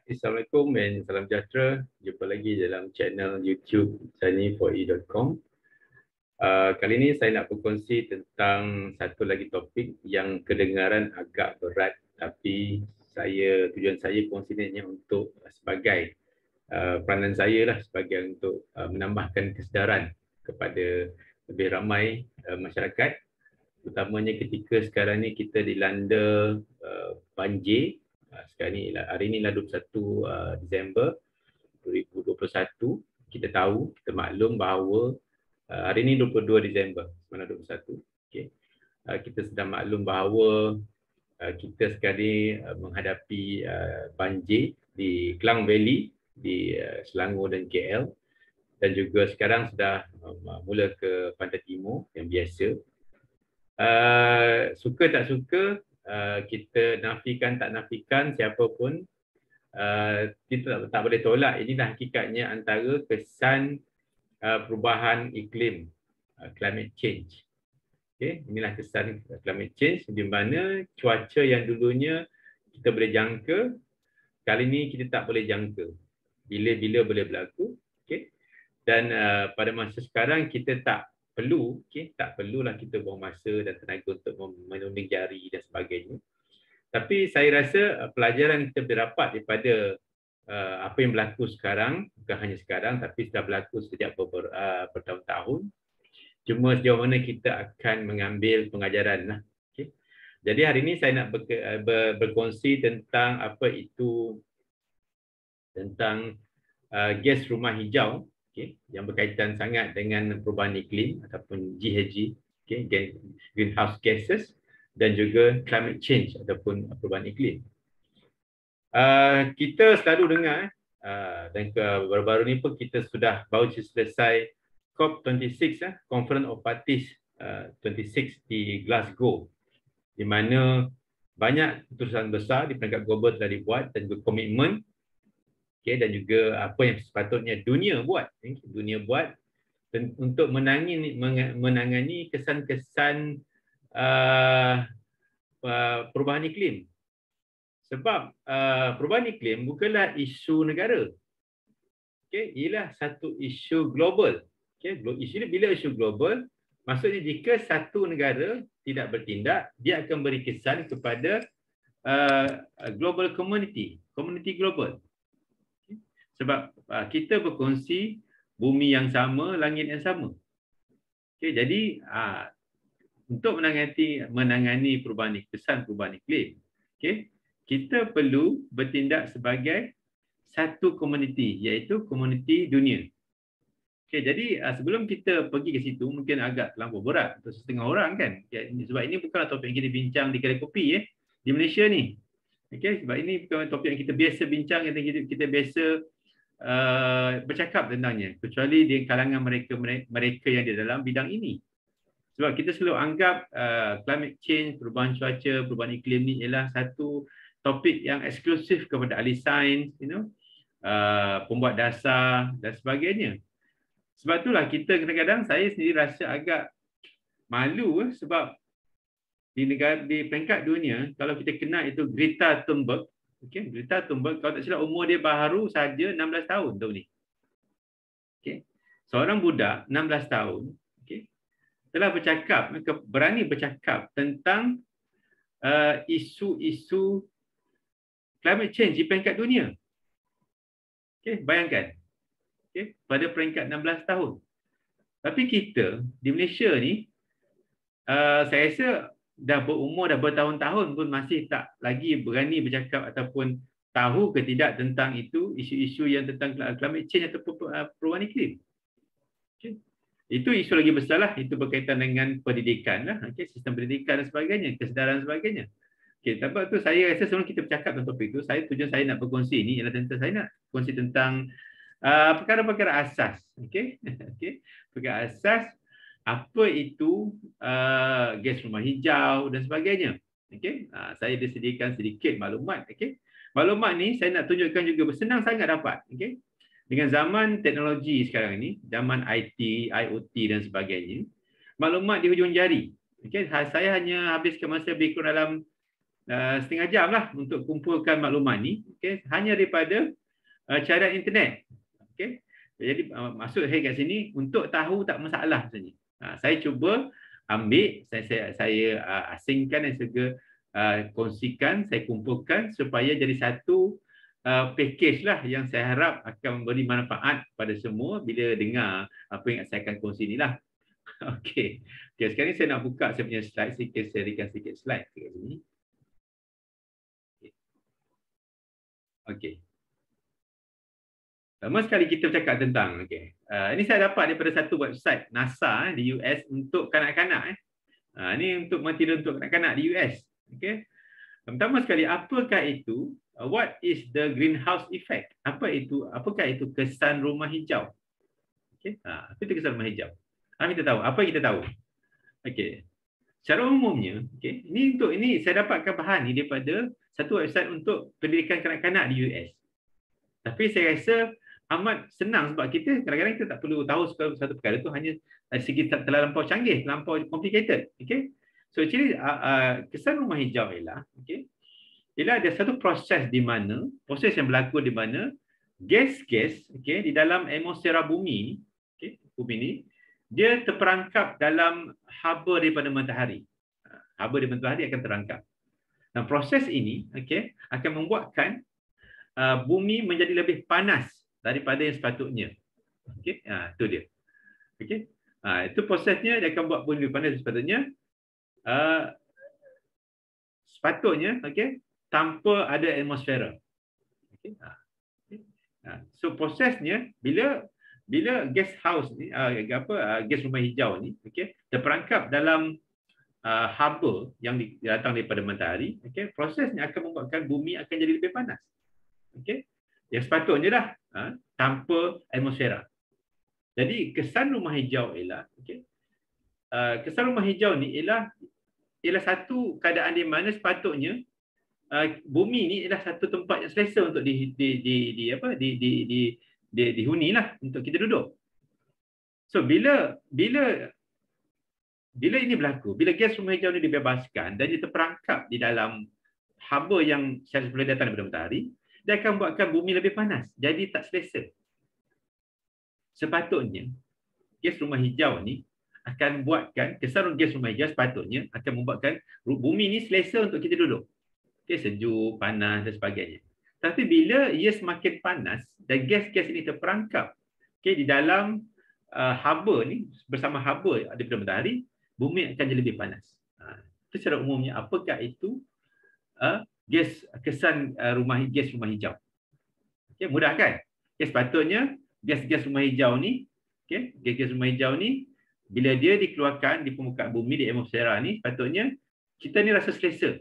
Assalamualaikum dan salam sejahtera. Jumpa lagi dalam channel YouTube sani4e.com. Kali ini saya nak berkongsi tentang satu lagi topik yang kedengaran agak berat, tapi tujuan saya kongsinya untuk sebagai peranan saya lah, sebagai untuk menambahkan kesedaran kepada lebih ramai masyarakat, terutamanya ketika sekarang ni kita dilanda banjir. Sekarang ni, hari ni lah 21 Disember 2021. Kita tahu, kita maklum bahawa hari ni 22 Disember 2021. Okay. Kita sedang maklum bahawa kita sekarang ni menghadapi banjir di Klang Valley, di Selangor dan KL, dan juga sekarang sudah mula ke Pantai Timur yang biasa. Suka tak suka, kita nafikan tak nafikan, siapa pun kita tak boleh tolak. Inilah hakikatnya antara kesan perubahan iklim, climate change. Okay, inilah kesan climate change, di mana cuaca yang dulunya kita boleh jangka, kali ini kita tak boleh jangka bila boleh berlaku. Okay. Dan pada masa sekarang kita tak perlulah kita buang masa dan tenaga untuk menunding jari dan sebagainya. Tapi saya rasa pelajaran kita berdapat daripada apa yang berlaku sekarang, bukan hanya sekarang tapi sudah berlaku sejak bertahun-tahun. Cuma sejauh mana kita akan mengambil pengajaran lah. Okay. Jadi hari ini saya nak berkongsi tentang apa itu, tentang gas rumah hijau, okay, yang berkaitan sangat dengan perubahan iklim ataupun GHG, okay, greenhouse gases, dan juga climate change ataupun perubahan iklim. Kita selalu dengar, dan baru-baru ni pun kita baru selesai COP26, Conference of Parties 26 di Glasgow, di mana banyak keputusan besar di peringkat global telah dibuat dan juga komitmen, okay, dan juga apa yang sepatutnya dunia buat untuk menangani kesan-kesan perubahan iklim. Sebab perubahan iklim bukanlah isu negara. Okay, ialah satu isu global. Okay, bila isu global, maksudnya jika satu negara tidak bertindak, dia akan beri kesan kepada global community global. Okay. Sebab kita berkongsi bumi yang sama, langit yang sama. Okay, jadi untuk menangani kesan perubahan iklim, okay, kita perlu bertindak sebagai satu komuniti, iaitu komuniti dunia. Okay, jadi sebelum kita pergi ke situ, mungkin agak terlampau berat untuk setengah orang kan. Okay, sebab ini bukanlah topik yang kita bincang di kedai kopi di Malaysia ni. Okay, sebab ini bukan topik yang kita biasa bincang, yang kita biasa bercakap tentangnya, kecuali di kalangan mereka yang di dalam bidang ini. Sebab kita selalu anggap climate change, perubahan cuaca, perubahan iklim ni ialah satu topik yang eksklusif kepada ahli sains, pembuat dasar dan sebagainya. Sebab itulah kita kadang-kadang, saya sendiri rasa agak malu sebab di peringkat dunia, kalau kita kenal itu Greta Thunberg, okay, Greta Thunberg, kalau tak silap umur dia baru saja 16 tahun tahun ni. Okay. Seorang budak 16 tahun, okay, telah berani bercakap tentang isu-isu climate change di peringkat dunia. Okay, bayangkan. Okay, pada peringkat 16 tahun. Tapi kita di Malaysia ni, saya rasa dah bertahun-tahun pun masih tak lagi berani bercakap ataupun tahu ke tidak tentang isu-isu yang tentang climate change atau perubahan iklim. Okay. Itu isu lagi besar lah, itu berkaitan dengan pendidikan lah, okay, sistem pendidikan dan sebagainya, kesedaran dan sebagainya. Okay, sebab tu saya rasa sebelum kita bercakap tentang topik itu, tujuan saya nak berkongsi ni ialah tentang saya nak kongsi tentang perkara-perkara asas, okay? Okay, perkara asas apa itu gas rumah hijau dan sebagainya. Okay, saya disediakan sedikit maklumat. Okay, maklumat ni saya nak tunjukkan juga senang sangat dapat. Okay, dengan zaman teknologi sekarang ini, zaman IT, IoT dan sebagainya, maklumat di hujung jari. Okay, saya hanya habiskan masa lebih kurang dalam setengah jam lah untuk kumpulkan maklumat ni, okey, hanya daripada carian internet. Okey. Jadi maksud saya kat sini untuk tahu tak masalah sebenarnya. Saya cuba ambil, saya asingkan dan juga kongsikan, saya kumpulkan supaya jadi satu package lah yang saya harap akan memberi manfaat pada semua bila dengar apa yang saya akan kongsi ni lah. Okey. Okay, sekarang ni saya nak buka saya punya slide sikit, saya berikan sikit slide kat sini. Okey. Pertama sekali kita bercakap tentang, ini saya dapat daripada satu website NASA di US untuk kanak-kanak. Ini untuk material untuk kanak-kanak di US. Okay. Pertama sekali, apakah itu? What is the greenhouse effect? Apakah itu kesan rumah hijau? Okay. Apa itu kesan rumah hijau? Kita tahu. Apa yang kita tahu? Okay. Secara umumnya, ini saya dapatkan bahan ni daripada satu website untuk pendidikan kanak-kanak di US. Tapi saya rasa amat senang sebab kita kadang-kadang kita tak perlu tahu satu perkara tu hanya segi terlampau canggih, terlampau complicated. Okay. So actually kesan rumah hijau ialah, ialah ada satu proses yang berlaku di mana gas-gas di dalam atmosfera bumi, bumi ni dia terperangkap dalam haba daripada matahari. Haba daripada matahari akan terangkap. Dan proses ini akan membuatkan bumi menjadi lebih panas daripada yang sepatutnya. Itu dia. Itu prosesnya dia akan buat bumi lebih panas sepatutnya. Sepatutnya tanpa ada atmosfera. So prosesnya bila gas house ni gas rumah hijau ni terperangkap dalam haba yang datang daripada matahari, prosesnya akan membuatkan bumi akan jadi lebih panas. Yang sepatutnya dah tanpa atmosfera. Jadi kesan rumah hijau ialah kesan rumah hijau ni ialah satu keadaan di mana sepatutnya bumi ni ialah satu tempat yang selesa untuk dihuni lah untuk kita duduk. So bila ini berlaku, bila gas rumah hijau ni dibebaskan dan dia terperangkap di dalam haba yang secara datang daripada matahari, dia akan buatkan bumi lebih panas. Jadi tak selesa. Sepatutnya, gas rumah hijau ni akan buatkan, kesan gas rumah hijau sepatutnya akan membuatkan bumi ni selesa untuk kita duduk. Sejuk, panas dan sebagainya. Tapi bila ia semakin panas dan gas-gas ini terperangkap di dalam haba ni, bersama haba daripada matahari, bumi akan jadi lebih panas. Itu secara umumnya apakah itu kesan gas rumah hijau. Mudah kan? Sepatutnya gas-gas rumah hijau ni, gas-gas rumah hijau ni bila dia dikeluarkan di permukaan bumi, di atmosfera ni, sepatutnya kita ni rasa selesa.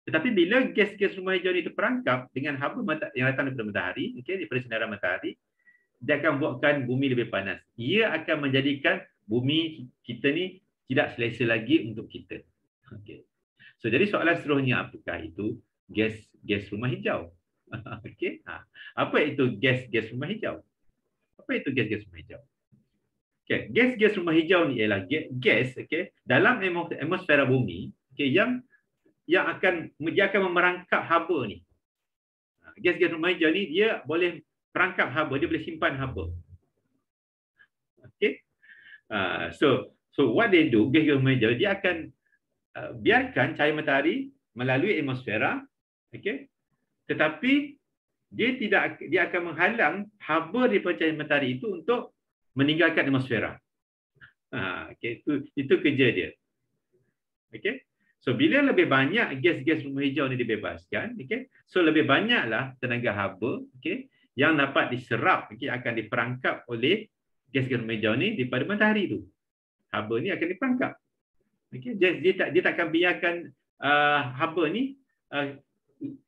Tetapi bila gas-gas rumah hijau ni terperangkap dengan haba yang datang daripada matahari, daripada sinaran matahari, dia akan buatkan bumi lebih panas. Ia akan menjadikan bumi kita ni tidak selesa lagi untuk kita. So jadi soalan seterusnya, apakah itu gas rumah hijau? Apa itu gas rumah hijau? Apa itu gas rumah hijau? Gas rumah hijau ni ialah gas dalam atmosfera bumi yang akan memerangkap haba ni. Gas rumah hijau ni dia boleh perangkap haba, dia boleh simpan haba. So what they do, gas rumah hijau dia akan biarkan cahaya matahari melalui atmosfera, tetapi dia akan menghalang haba daripada cahaya matahari itu untuk meninggalkan atmosfera. Itu kerja dia. So bila lebih banyak gas-gas rumah hijau ni dibebaskan, so lebih banyaklah tenaga haba yang dapat diserap, akan diperangkap oleh gas-gas rumah hijau ni daripada matahari tu. Haba ni akan diperangkap. Dia tak akan biarkan haba ni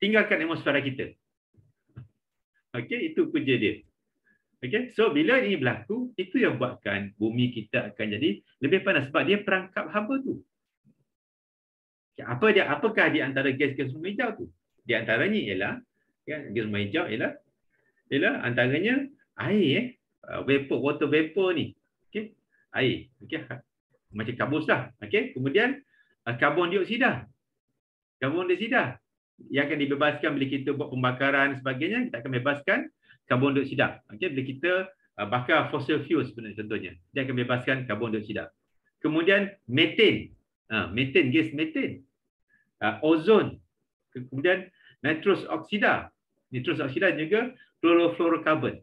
tinggalkan atmosfera kita. Itu kerja dia. So bila ini berlaku, itu yang buatkan bumi kita akan jadi lebih panas sebab dia perangkap haba tu. Apakah di antara gas-gas rumah hijau tu? Di antaranya ialah gas rumah hijau ialah antaranya air, water vapor ni. Air. Macam kabus lah. Kemudian karbon dioksida. karbon dioksida yang akan dibebaskan bila kita buat pembakaran dan sebagainya, kita akan bebaskan karbon dioksida. Okey, bila kita bakar fossil fuel sebenarnya contohnya, dia akan bebaskan karbon dioksida. Kemudian metan, metan, gas metan, ozon, kemudian nitrous oksida juga chlorofluorokarbon.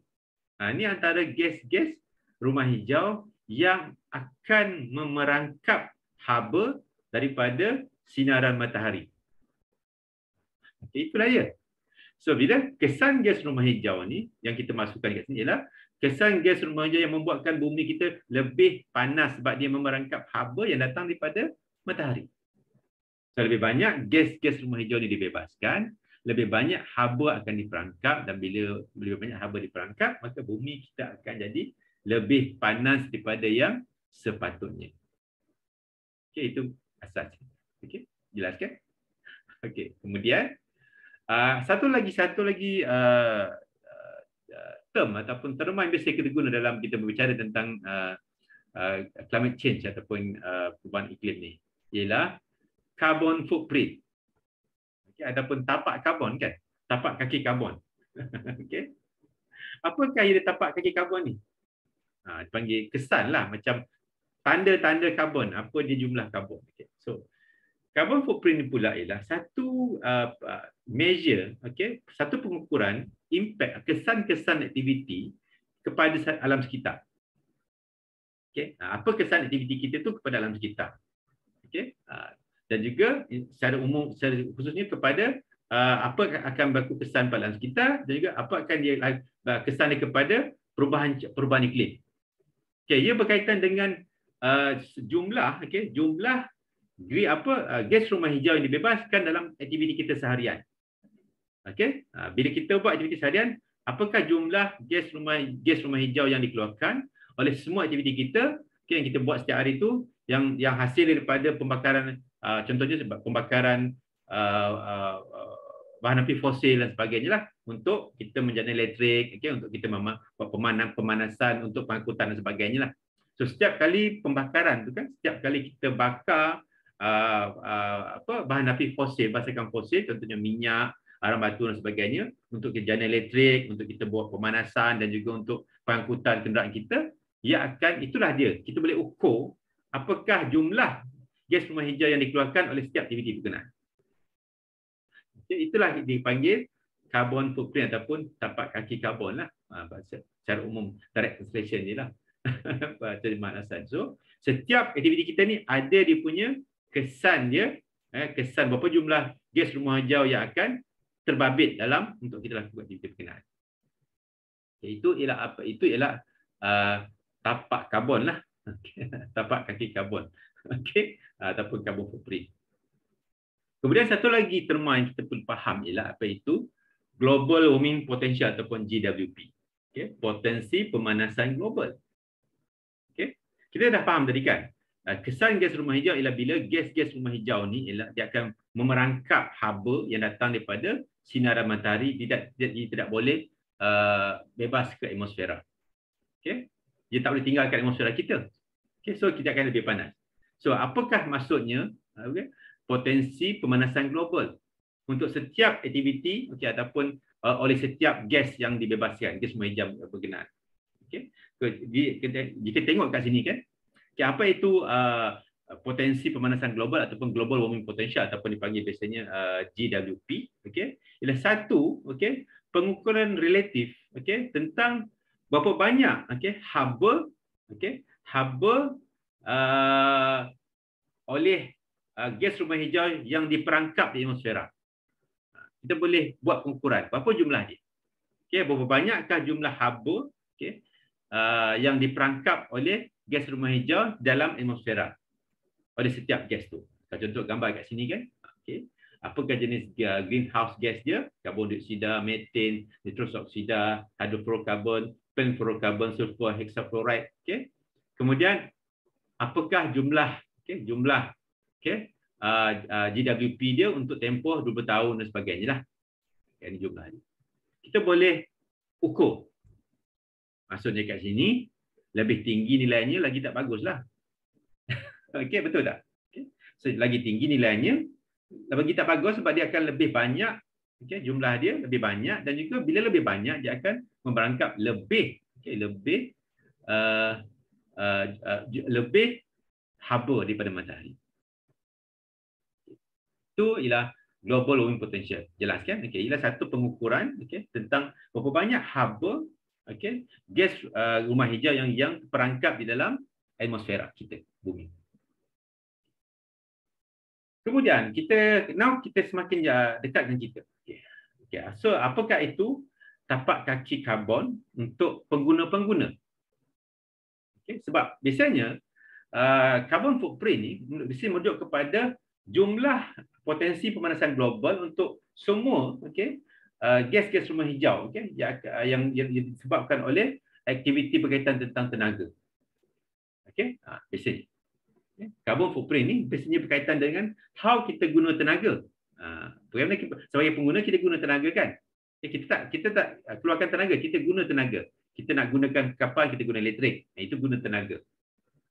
Ini antara gas-gas rumah hijau yang akan memerangkap haba daripada sinaran matahari. Okay, itulah dia. So, bila kesan gas rumah hijau ni yang kita masukkan kat sini ialah kesan gas rumah hijau yang membuatkan bumi kita lebih panas sebab dia memerangkap haba yang datang daripada matahari. So, lebih banyak gas-gas rumah hijau ni dibebaskan, lebih banyak haba akan diperangkap, dan bila lebih banyak haba diperangkap, maka bumi kita akan jadi lebih panas daripada yang sepatutnya. Okey, itu asas. Okey, jelas kan? Okey, kemudian satu lagi term ataupun terma yang biasa kita guna dalam kita berbicara tentang climate change ataupun perubahan iklim ni ialah carbon footprint. Okay, ataupun tapak karbon kan? Tapak kaki karbon. Okey. Apakah ia tapak kaki karbon ni? Dipanggil kesan lah, macam tanda-tanda karbon, apa dia jumlah karbon. Okay. So, carbon footprint ni pula ialah satu measure, okay, satu pengukuran impact, kesan-kesan aktiviti kepada alam sekitar. Okay. Apa kesan aktiviti kita tu kepada alam sekitar. Okay. Dan juga secara umum, secara khususnya kepada apa akan berlaku kesan pada alam sekitar, dan juga apa akan dia kesan dia kepada perubahan iklim. Okay. Ia berkaitan dengan jumlah gas rumah hijau yang dibebaskan dalam aktiviti kita seharian. Okey, bila kita buat aktiviti seharian, apakah jumlah gas rumah hijau yang dikeluarkan oleh semua aktiviti kita, okay, yang kita buat setiap hari itu, yang hasil daripada pembakaran, contohnya pembakaran bahan api fosil dan sebagainya lah, untuk kita menjana elektrik, okay, untuk kita buat pemanasan, untuk pengangkutan dan sebagainya lah. So, setiap kali pembakaran tu kan, setiap kali kita bakar bahan api fosil, bahasakan fosil, contohnya minyak, arang batu dan sebagainya, untuk jana elektrik, untuk kita buat pemanasan dan juga untuk pengangkutan kenderaan kita, itulah dia. Kita boleh ukur apakah jumlah gas rumah hijau yang dikeluarkan oleh setiap aktiviti berkenaan. Itulah dipanggil carbon footprint ataupun tapak kaki karbon lah. Secara umum, direct translation ni lah. Terjemahan. So, setiap aktiviti kita ni ada dia punya kesan dia, kesan berapa jumlah gas rumah hijau yang akan terbabit dalam untuk kita lakukan aktiviti berkenaan. Itu ialah apa? Itu ialah tapak karbon lah. Tapak kaki karbon. Okey, ataupun carbon footprint. Kemudian satu lagi terma yang kita perlu faham ialah apa itu global warming potential ataupun GWP. Okey, potensi pemanasan global. Okey. Kita dah faham tadi kan? Kesan gas rumah hijau ialah bila gas-gas rumah hijau ni ialah dia akan memerangkap haba yang datang daripada sinaran matahari, tidak boleh bebas ke atmosfera. Okey. Dia tak boleh tinggal kat atmosfera kita. Okey, so kita akan lebih panas. So, apakah maksudnya? Okay, potensi pemanasan global untuk setiap aktiviti, okey, ataupun oleh setiap gas yang dibebaskan, gas rumah hijau berkenaan. Okey. Jika tengok kat sini kan, okay, apa itu potensi pemanasan global ataupun global warming potential ataupun dipanggil biasanya GWP, okey, ialah satu, okey, pengukuran relatif, okey, tentang berapa banyak, okey, haba, okey, haba oleh gas rumah hijau yang diperangkap di atmosfera. Kita boleh buat pengukuran berapa jumlah dia. Okey, berapa banyakkah jumlah haba, okey, yang diperangkap oleh gas rumah hijau dalam atmosfera oleh setiap gas tu. Contoh gambar kat sini kan. Okey. Apakah jenis greenhouse gas dia? Karbon dioksida, metan, nitrous oksida, hydrofluorokarbon, pentafluorokarbon, sulfur hexafluoride. Okey. Kemudian apakah jumlah GWP dia untuk tempoh 20 tahun dan sebagainya lah. Ini jumlah dia. Kita boleh ukur. Maksudnya kat sini lebih tinggi nilainya lagi tak baguslah. Okey, betul tak? Okay. So, lagi tinggi nilainya, bagi tak bagus sebab dia akan lebih banyak, okey, jumlah dia lebih banyak, dan juga bila lebih banyak dia akan memberangkap lebih, okey, lebih lebih haba daripada matahari. Itu ialah global warming potential. Jelas kan? Okey, ialah satu pengukuran, okey, tentang berapa banyak haba, okey, gas rumah hijau yang terperangkap di dalam atmosfera kita, bumi. Kemudian kita semakin dekat dengan kita. Okay. So apakah itu tapak kaki karbon untuk pengguna-pengguna? Okay. Sebab biasanya carbon footprint ni mesti merujuk kepada jumlah potensi pemanasan global untuk semua, okay, gas-gas rumah hijau, okay, yang disebabkan oleh aktiviti berkaitan tentang tenaga. Okay. Biasanya carbon footprint ni biasanya berkaitan dengan how kita guna tenaga. Sebagai pengguna kita guna tenaga kan. Kita tak keluarkan tenaga, kita guna tenaga. Kita nak gunakan kapal, kita guna elektrik. Itu guna tenaga.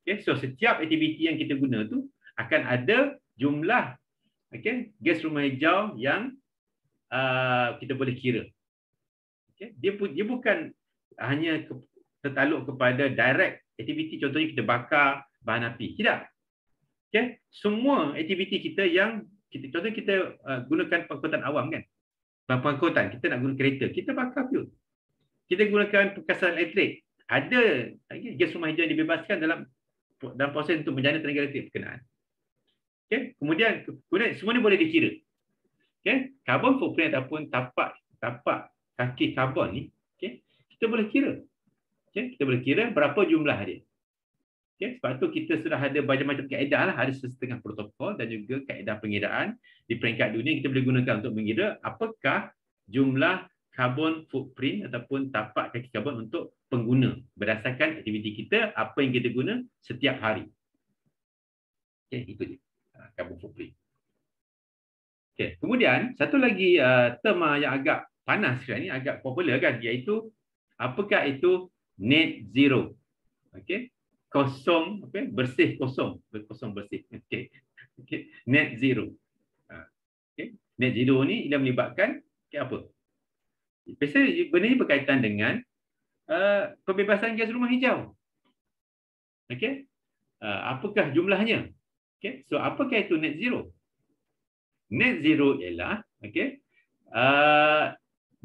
Okay, so setiap aktiviti yang kita guna tu akan ada jumlah, okay, gas rumah hijau yang kita boleh kira. Okay, dia bukan hanya tertaluk kepada direct aktiviti, contohnya kita bakar bahan api. Tidak. Okay. Semua aktiviti kita yang contohnya kita gunakan pengangkutan awam kan. Pengangkutan, kita nak guna kereta, kita bakar fuel. Kita gunakan perkasan elektrik. Ada gas rumah hijau yang dibebaskan dalam proses untuk menjana tenaga elektrik berkenaan. Okay. Kemudian semua ni boleh dikira. Okay. Carbon footprint ataupun tapak kaki karbon ni, okay, kita boleh kira. Okay. Kita boleh kira berapa jumlah dia. Okay, sebab tu kita sudah ada macam-macam kaedah lah, ada setengah protokol dan juga kaedah pengiraan di peringkat dunia kita boleh gunakan untuk mengira apakah jumlah carbon footprint ataupun tapak kaki karbon untuk pengguna berdasarkan aktiviti kita, apa yang kita guna setiap hari. Okay, itu dia carbon footprint. Okay, kemudian satu lagi term yang agak panas sekarang ni, agak popular kan, iaitu apakah itu net zero. Okay. Kosong, okay, bersih kosong bersih, okay. Okay. Net zero. Okay. Net zero ni ia melibatkan apa? Biasanya benda ini berkaitan dengan pembebasan gas rumah hijau. Okay. Apakah jumlahnya? Okay. So apakah itu net zero? Net zero ialah, okay,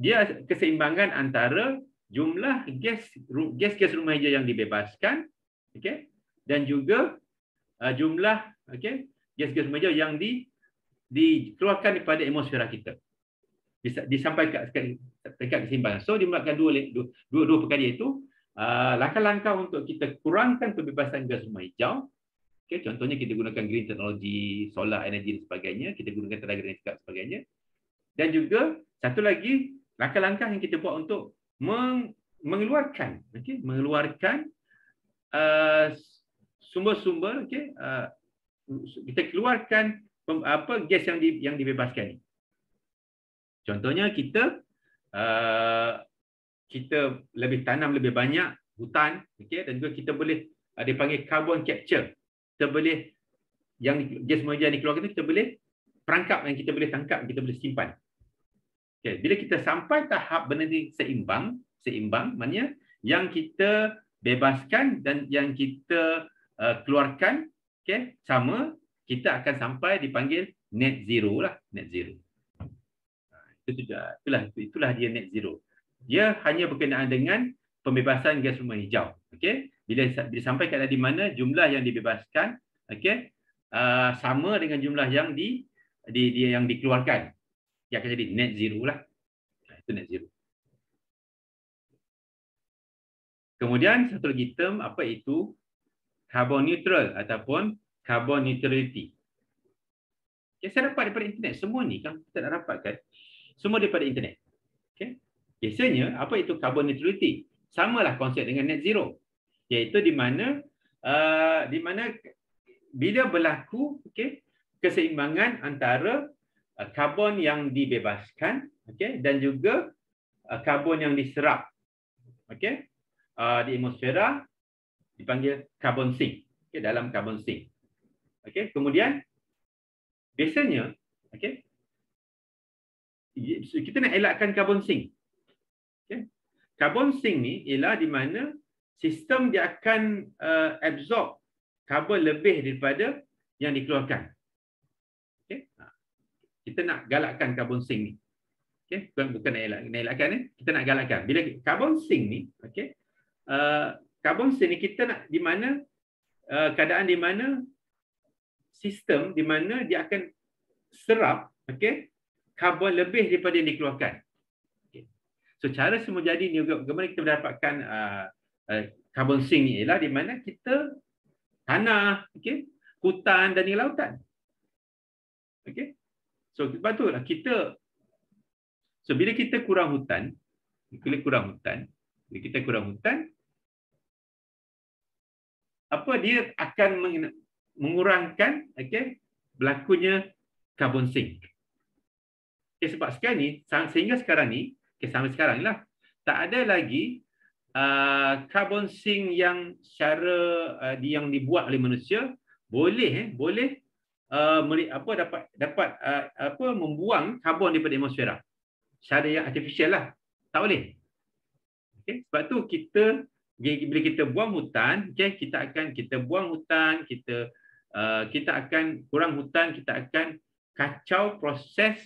dia keseimbangan antara jumlah gas rumah hijau yang dibebaskan, okay, dan juga jumlah, okay, gas-gas rumah hijau yang dikeluarkan daripada atmosfera kita. Disampaikan dekat keseimbangan. So dia melakukan dua perkara itu. Langkah-langkah untuk kita kurangkan pembebasan gas rumah hijau. Okay, contohnya kita gunakan green technology, solar energy dan sebagainya, kita gunakan tenaga dan sebagainya. Dan juga satu lagi langkah-langkah yang kita buat untuk mengeluarkan, okay, sumber-sumber, okay, kita keluarkan gas yang dibebaskan. Contohnya kita tanam lebih banyak hutan, okay, dan juga kita boleh dipanggil carbon capture. Kita boleh yang gas rumah hijau dikeluarkan kita boleh perangkap, yang kita boleh tangkap, kita boleh simpan. Okay, bila kita sampai tahap benda ni seimbang, maknanya yang kita bebaskan dan yang kita keluarkan, okay, sama, kita akan sampai dipanggil net zero lah, net zero. Itulah dia net zero. Dia hanya berkenaan dengan pembebasan gas rumah hijau. Okay? Bila disampaikan di mana jumlah yang dibebaskan, okay, sama dengan jumlah yang yang dikeluarkan, dia akan jadi net zero lah. Itu net zero. Kemudian satu lagi term, apa itu carbon neutral ataupun carbon neutrality. Okay, saya dapat daripada internet. Semua ni kan kita dah dapatkan semua daripada internet. Okay. Biasanya apa itu carbon neutrality? Samalah konsep dengan net zero. Iaitu di mana bila berlaku, okay, keseimbangan antara karbon yang dibebaskan, okay, dan juga karbon yang diserap, okay, di atmosfera, dipanggil carbon sink, okay, dalam carbon sink. Okay, kemudian biasanya, Okey. Kita nak elakkan carbon sink. Okey. Carbon sink ni ialah di mana sistem dia akan absorb karbon lebih daripada yang dikeluarkan. Okey. Kita nak galakkan carbon sink ni. Okey, bukan nak elakkan, kita nak galakkan. Bila carbon sink ni, okey. Carbon sink ni kita nak di mana keadaan di mana sistem di mana dia akan serap, okey, karbon lebih daripada yang dikeluarkan. Okay. So cara semua jadi ni bagaimana kita mendapatkan carbon sink ni ialah di mana kita tanah, okey, hutan dan lautan. Okey. So betullah kita bila kita kurang hutan, bila kita kurang hutan, apa dia akan mengurangkan, okey, berlakunya carbon sink. Okay, sebab sekarang ni, sehingga sekarang ni, sampai sekarang lah, tak ada lagi carbon sink yang secara yang dibuat oleh manusia boleh dapat membuang karbon daripada atmosfera secara yang artificial lah, tak boleh. Okay, sebab tu bila kita buang hutan, okay, kita buang hutan, kita akan kurang hutan, kita akan kacau proses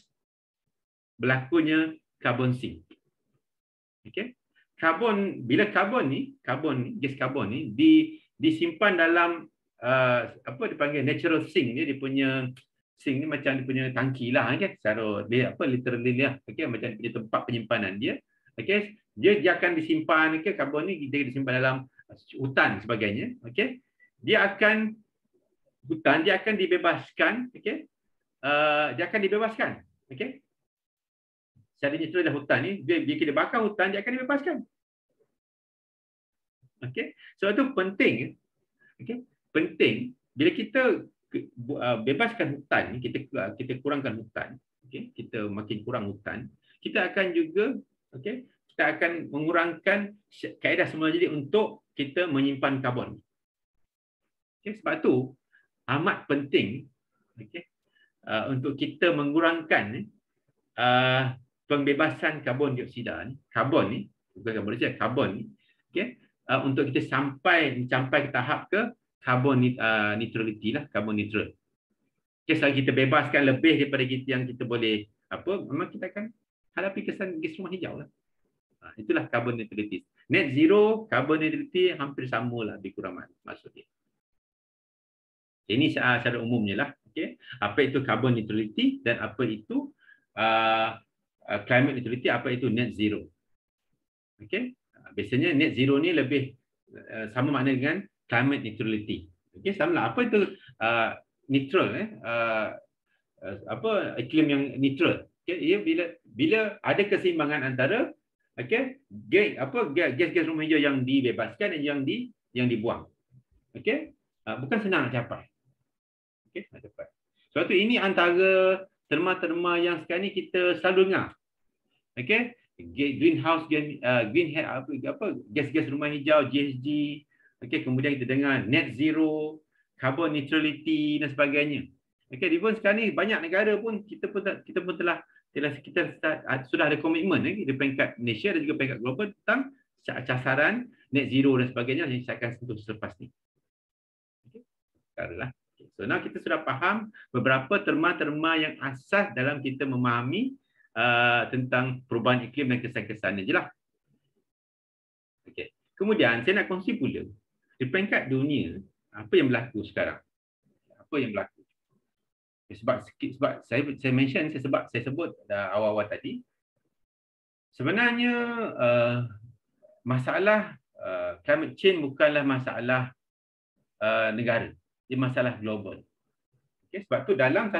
berlakunya carbon sink. Okey. Bila gas karbon ni disimpan dalam dipanggil natural sink dia punya sink ni macam dia punya tangki lah, okey. Secara dia literally lah, okey, macam dia tempat penyimpanan dia. Okey. Dia akan disimpan, okey, karbon ni dia disimpan dalam hutan sebagainya, okey. Dia akan dibebaskan, okey. Dia akan dibebaskan, okey. Secara natural dah hutan ni, bila kita bakar hutan, dia akan dibebaskan. Okey. Sebab tu penting, okey, penting bila kita bebaskan hutan ni, kita kurangkan hutan, okey, kita makin kurang hutan, kita akan juga, okey, kita akan mengurangkan kaedah semula jadi untuk kita menyimpan karbon. Okey, sebab tu amat penting, okey, untuk kita mengurangkan pembebasan karbon dioksida ni, karbon ni, okey, untuk kita sampai ke tahap ke carbon neutrality lah, carbon neutral. Okey, selagi kita bebaskan lebih daripada yang kita boleh memang kita akan hadapi kesan gas rumah hijau lah. Itulah carbon neutrality. Net zero, carbon neutrality hampir samalah lebih kurang maksud dia. Ini secara umumnya lah. Okay. Apa itu carbon neutrality dan apa itu climate neutrality, apa itu net zero. Okay. Biasanya net zero ni lebih sama makna dengan climate neutrality. Okay, sama lah. Apa itu neutral? Iklim yang neutral? Okay, ia bila ada keseimbangan antara, okay, gas-gas rumah hijau yang dibebaskan dan yang dibuang. Okay, bukan senang nak capai. Okay, nak capai. Sebab tu ini antara terma-terma yang sekarang ni kita selalu dengar. Okay, greenhouse gas-gas rumah hijau, GHG. Okay, kemudian kita dengar net zero, carbon neutrality dan sebagainya. Okay, even sekarang ni banyak negara pun kita pun telah sudah ada komitmen di peringkat Malaysia dan juga peringkat global tentang casaran net zero dan sebagainya yang saya akan sentuh selepas ni. Okay, sekarang. So now kita sudah faham beberapa terma-terma yang asas dalam kita memahami tentang perubahan iklim dan kesan-kesannya je lah. Okay. Kemudian saya nak kongsi pula di peringkat dunia apa yang berlaku sekarang. Apa yang berlaku? Sebab saya sebut awal-awal tadi, sebenarnya masalah climate change bukanlah masalah negara, dia masalah global. Okay, sebab tu dalam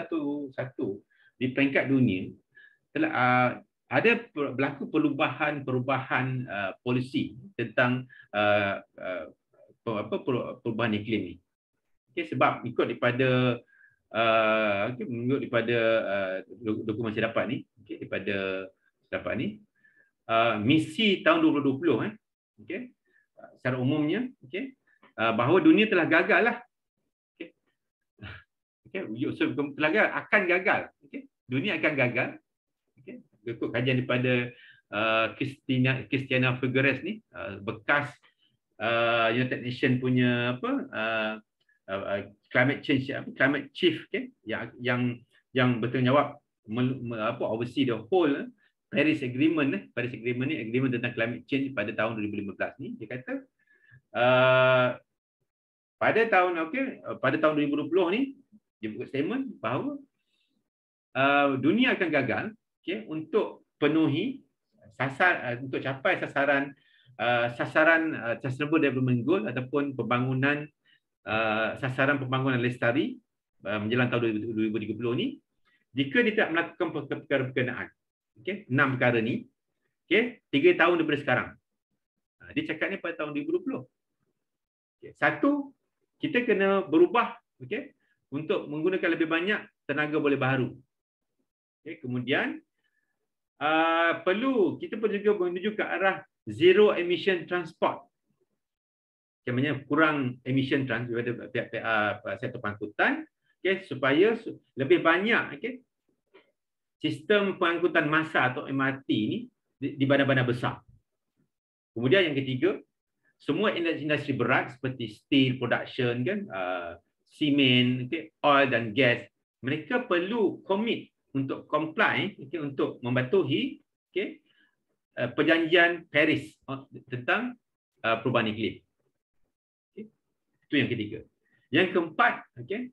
satu di peringkat dunia telah ada berlaku perubahan polisi tentang perubahan iklim ni. Okay, sebab ikut daripada dokumen saya dapat ni, okay, misi tahun 2020 okay, secara umumnya, okay, bahawa dunia telah gagal lah. Okay, so, telah gagal, akan gagal, okay, dunia akan gagal. Okay. Ikut kajian daripada Christiana Figueres ni, bekas United Nations punya climate change, climate chief, okay, yang bertanggungjawab oversee the whole Paris Agreement. Paris Agreement ni agreement tentang climate change pada tahun 2015 ni. Dia kata pada tahun 2020 ni dia buat statement bahawa dunia akan gagal, okay, untuk penuhi untuk capai sasaran Sustainable Development Goal ataupun pembangunan sasaran pembangunan lestari menjelang tahun 2030 ni, jika dia tidak melakukan perkara berkenaan. Okey, 6 perkara ni, okey, 3 tahun daripada sekarang. Dia cakap ni pada tahun 2020. Okay. Satu, kita kena berubah, okey, untuk menggunakan lebih banyak tenaga boleh baharu. Okay. Kemudian kita perlu juga menuju ke arah zero emission transport. Macamnya kurang emission transport daripada pihak-pihak sektor pengangkutan, okay, supaya lebih banyak, okay, sistem pengangkutan massa atau MRT ni di bandar-bandar besar. Kemudian yang ketiga, semua industri berat seperti steel production, kan, semen, okay, oil dan gas, mereka perlu komit untuk comply, okay, untuk mematuhi, okay, perjanjian Paris tentang perubahan iklim. Okay. Itu yang ketiga. Yang keempat, okay,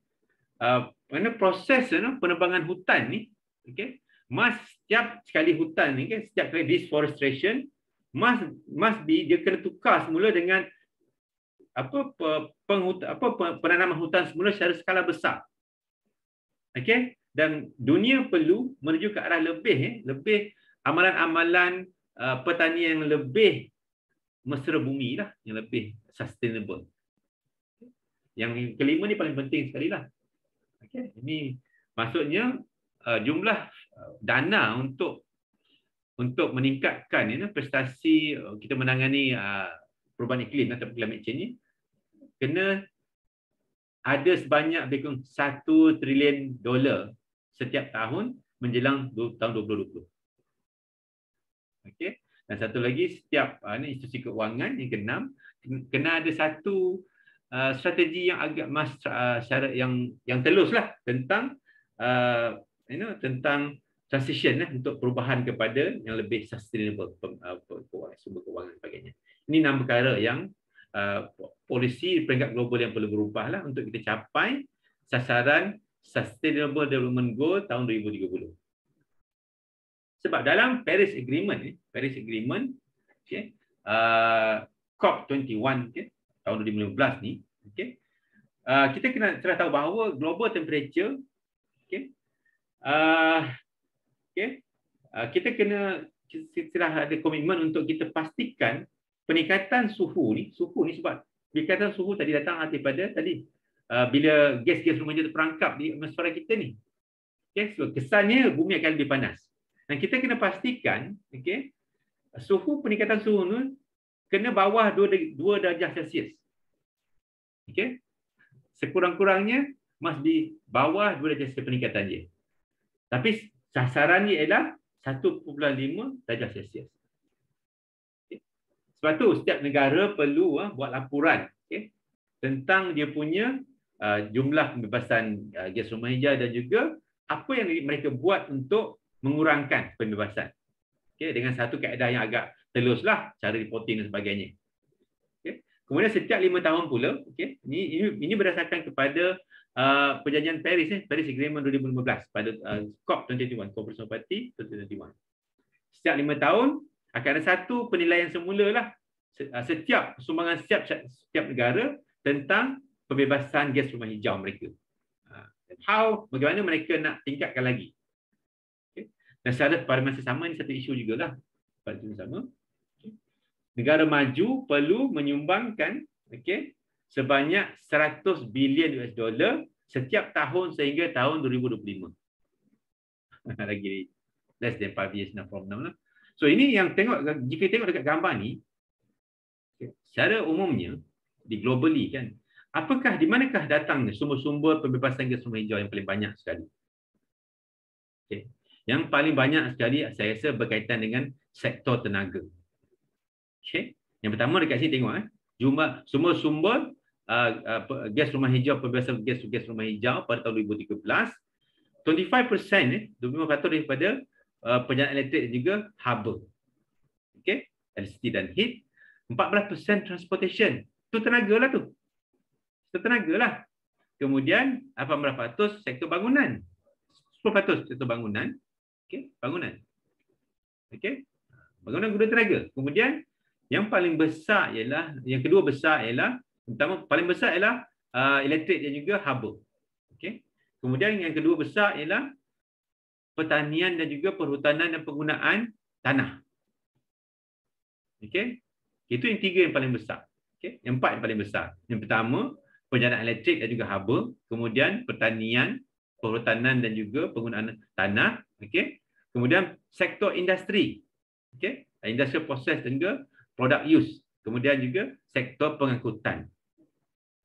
proses penebangan hutan ni, okay, setiap sekali hutan ni, okay, setiap kali deforestation must be, dia kena tukar semula dengan penanaman hutan semula secara skala besar. Okey, dan dunia perlu menuju ke arah lebih amalan-amalan pertanian yang lebih mesra bumi lah, yang lebih sustainable. Yang kelima ni paling penting sekali lah. Okey, ini maksudnya jumlah dana untuk meningkatkan prestasi kita menangani perubahan iklim atau climate change ni, kena ada sebanyak lebih kurang $1 trilion setiap tahun menjelang tahun 2020. Okey. Dan satu lagi, setiap institusi keuangan yang keenam, kena ada satu strategi yang agak syarat yang teluslah tentang tentang transition untuk perubahan kepada yang lebih sustainable, sumber kewangan dan sebagainya. Ini 6 perkara yang polisi peringkat global yang perlu berubahlah untuk kita capai sasaran Sustainable Development Goal tahun 2030. Sebab dalam Paris Agreement, okay, COP21, okay, tahun 2015 ni, okay, kita kena tahu bahawa global temperature, okay, kita ada komitmen untuk kita pastikan peningkatan suhu ni sebab peningkatan suhu tadi datang daripada bila gas-gas rumah hijau terperangkap di atmosfera kita ni. Okay, so kesannya bumi akan lebih panas. Dan kita kena pastikan, okay, peningkatan suhu ni kena bawah 2 darjah Celsius. Okay, sekurang-kurangnya must be bawah 2 darjah Celsius peningkatan dia. Tapi sasaran ni ialah 1.5 darjah Celsius. Okay. Sebab tu setiap negara perlu buat laporan, okay, tentang dia punya jumlah pembebasan gas rumah hijau dan juga apa yang mereka buat untuk mengurangkan pembebasan. Okay, dengan satu kaedah yang agak teluslah cara reporting dan sebagainya. Okay. Kemudian setiap 5 tahun pula, okay, ini berdasarkan kepada perjanjian Paris, Paris Agreement 2015 pada COP21, Conference of Parties 2021. Setiap 5 tahun akan ada satu penilaian semula lah setiap sumbangan setiap negara tentang pembebasan gas rumah hijau mereka. Bagaimana mereka nak tingkatkan lagi. Okay. Dan secara pada masa sama ini satu isu jugalah. Pada masa sama, okay, negara maju perlu menyumbangkan, okay, sebanyak $100 bilion setiap tahun sehingga tahun 2025. Lagi less than 5 years from now lah. So ini yang jika tengok dekat gambar ni, secara umumnya di globally kan, di manakah datang sumber-sumber pembebasan gas rumah hijau yang paling banyak sekali? Okay. Yang paling banyak sekali saya rasa berkaitan dengan sektor tenaga. Okay. Yang pertama dekat sini tengok jumlah semua sumber gas rumah hijau, pembebasan gas rumah hijau pada tahun 2013, 25% 25% daripada penjalan elektrik dan juga harbor. Okay. Electricity dan heat. 14% transportation. Itu tenaga lah tu. Itu tenaga lah. Kemudian 18% sektor bangunan. 10% sektor bangunan. Okay. Bangunan. Okay. Bangunan guna tenaga. Kemudian yang paling besar ialah, yang kedua besar ialah, pertama paling besar ialah elektrik dan juga harbor. Okay. Kemudian yang kedua besar ialah pertanian dan juga perhutanan dan penggunaan tanah. Okay. Itu yang tiga yang paling besar. Okay. Yang empat yang paling besar. Yang pertama, penjanaan elektrik dan juga harbor. Kemudian pertanian, perhutanan dan juga penggunaan tanah. Okay. Kemudian sektor industri. Okay. Industrial process dan juga product use. Kemudian juga sektor pengangkutan.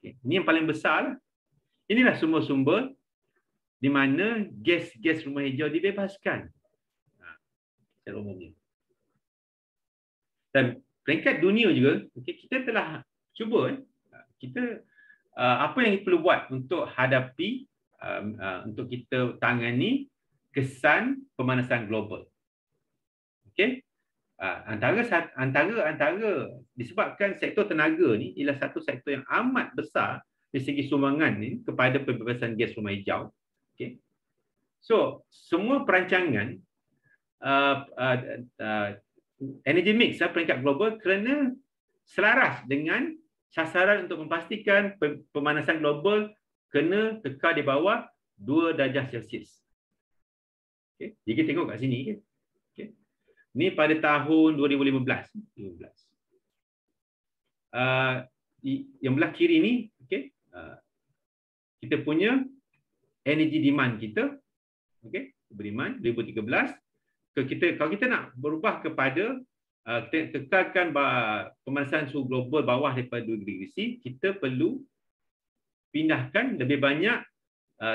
Okay. Ini yang paling besar lah. Inilah sumber-sumber di mana gas-gas rumah hijau dibebaskan. Secara umumnya. Dan peringkat dunia juga, okay, kita telah cuba kita apa yang perlu buat untuk hadapi untuk kita tangani kesan pemanasan global. Okey. Antara disebabkan sektor tenaga ni ialah satu sektor yang amat besar dari segi sumbangan ni kepada pembebasan gas rumah hijau. Okey. So, semua perancangan energy mix peringkat global kerana selaras dengan sasaran untuk memastikan pemanasan global kena kekal di bawah 2 darjah Celsius. Okay. Jadi kita tengok kat sini. Okay. Ini pada tahun 2015. Yang belah kiri ni, okay, kita punya energy demand kita. Okay, demand 2013. Kalau kita nak berubah kepada kita kekalkan pemanasan suhu global bawah daripada 2 degree C, kita perlu pindahkan lebih banyak,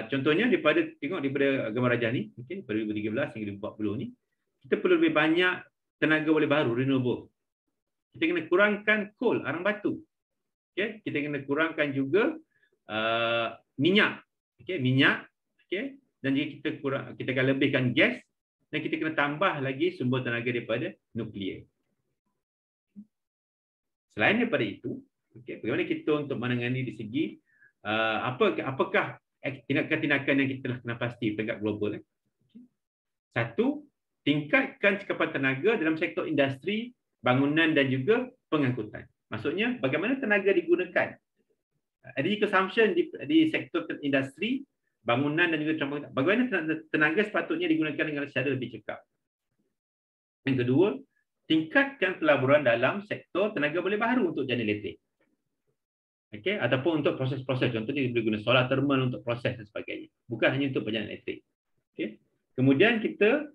contohnya daripada gambar rajah ni, okay, pada 2013 hingga 2040 ni, kita perlu lebih banyak tenaga boleh baru, renewable. Kita kena kurangkan coal, arang batu. Okay, kita kena kurangkan juga minyak, okay, okay, dan juga kita akan lebihkan gas. Dan kita kena tambah lagi sumber tenaga daripada nuklear. Selain daripada itu, okay, bagaimana kita untuk menangani di segi apakah tindakan-tindakan yang kita telah kena pasti peringkat global. Satu, tingkatkan cekapan tenaga dalam sektor industri, bangunan dan juga pengangkutan. Maksudnya, bagaimana tenaga digunakan. Energy consumption di sektor industri, bangunan dan juga transportasi. Bagaimana tenaga sepatutnya digunakan dengan secara lebih cekap. Yang kedua, tingkatkan pelaburan dalam sektor tenaga boleh baru untuk jalan elektrik. Okay? Ataupun untuk proses-proses. Contohnya boleh guna solar thermal untuk proses dan sebagainya. Bukan hanya untuk penjalan elektrik. Okay? Kemudian kita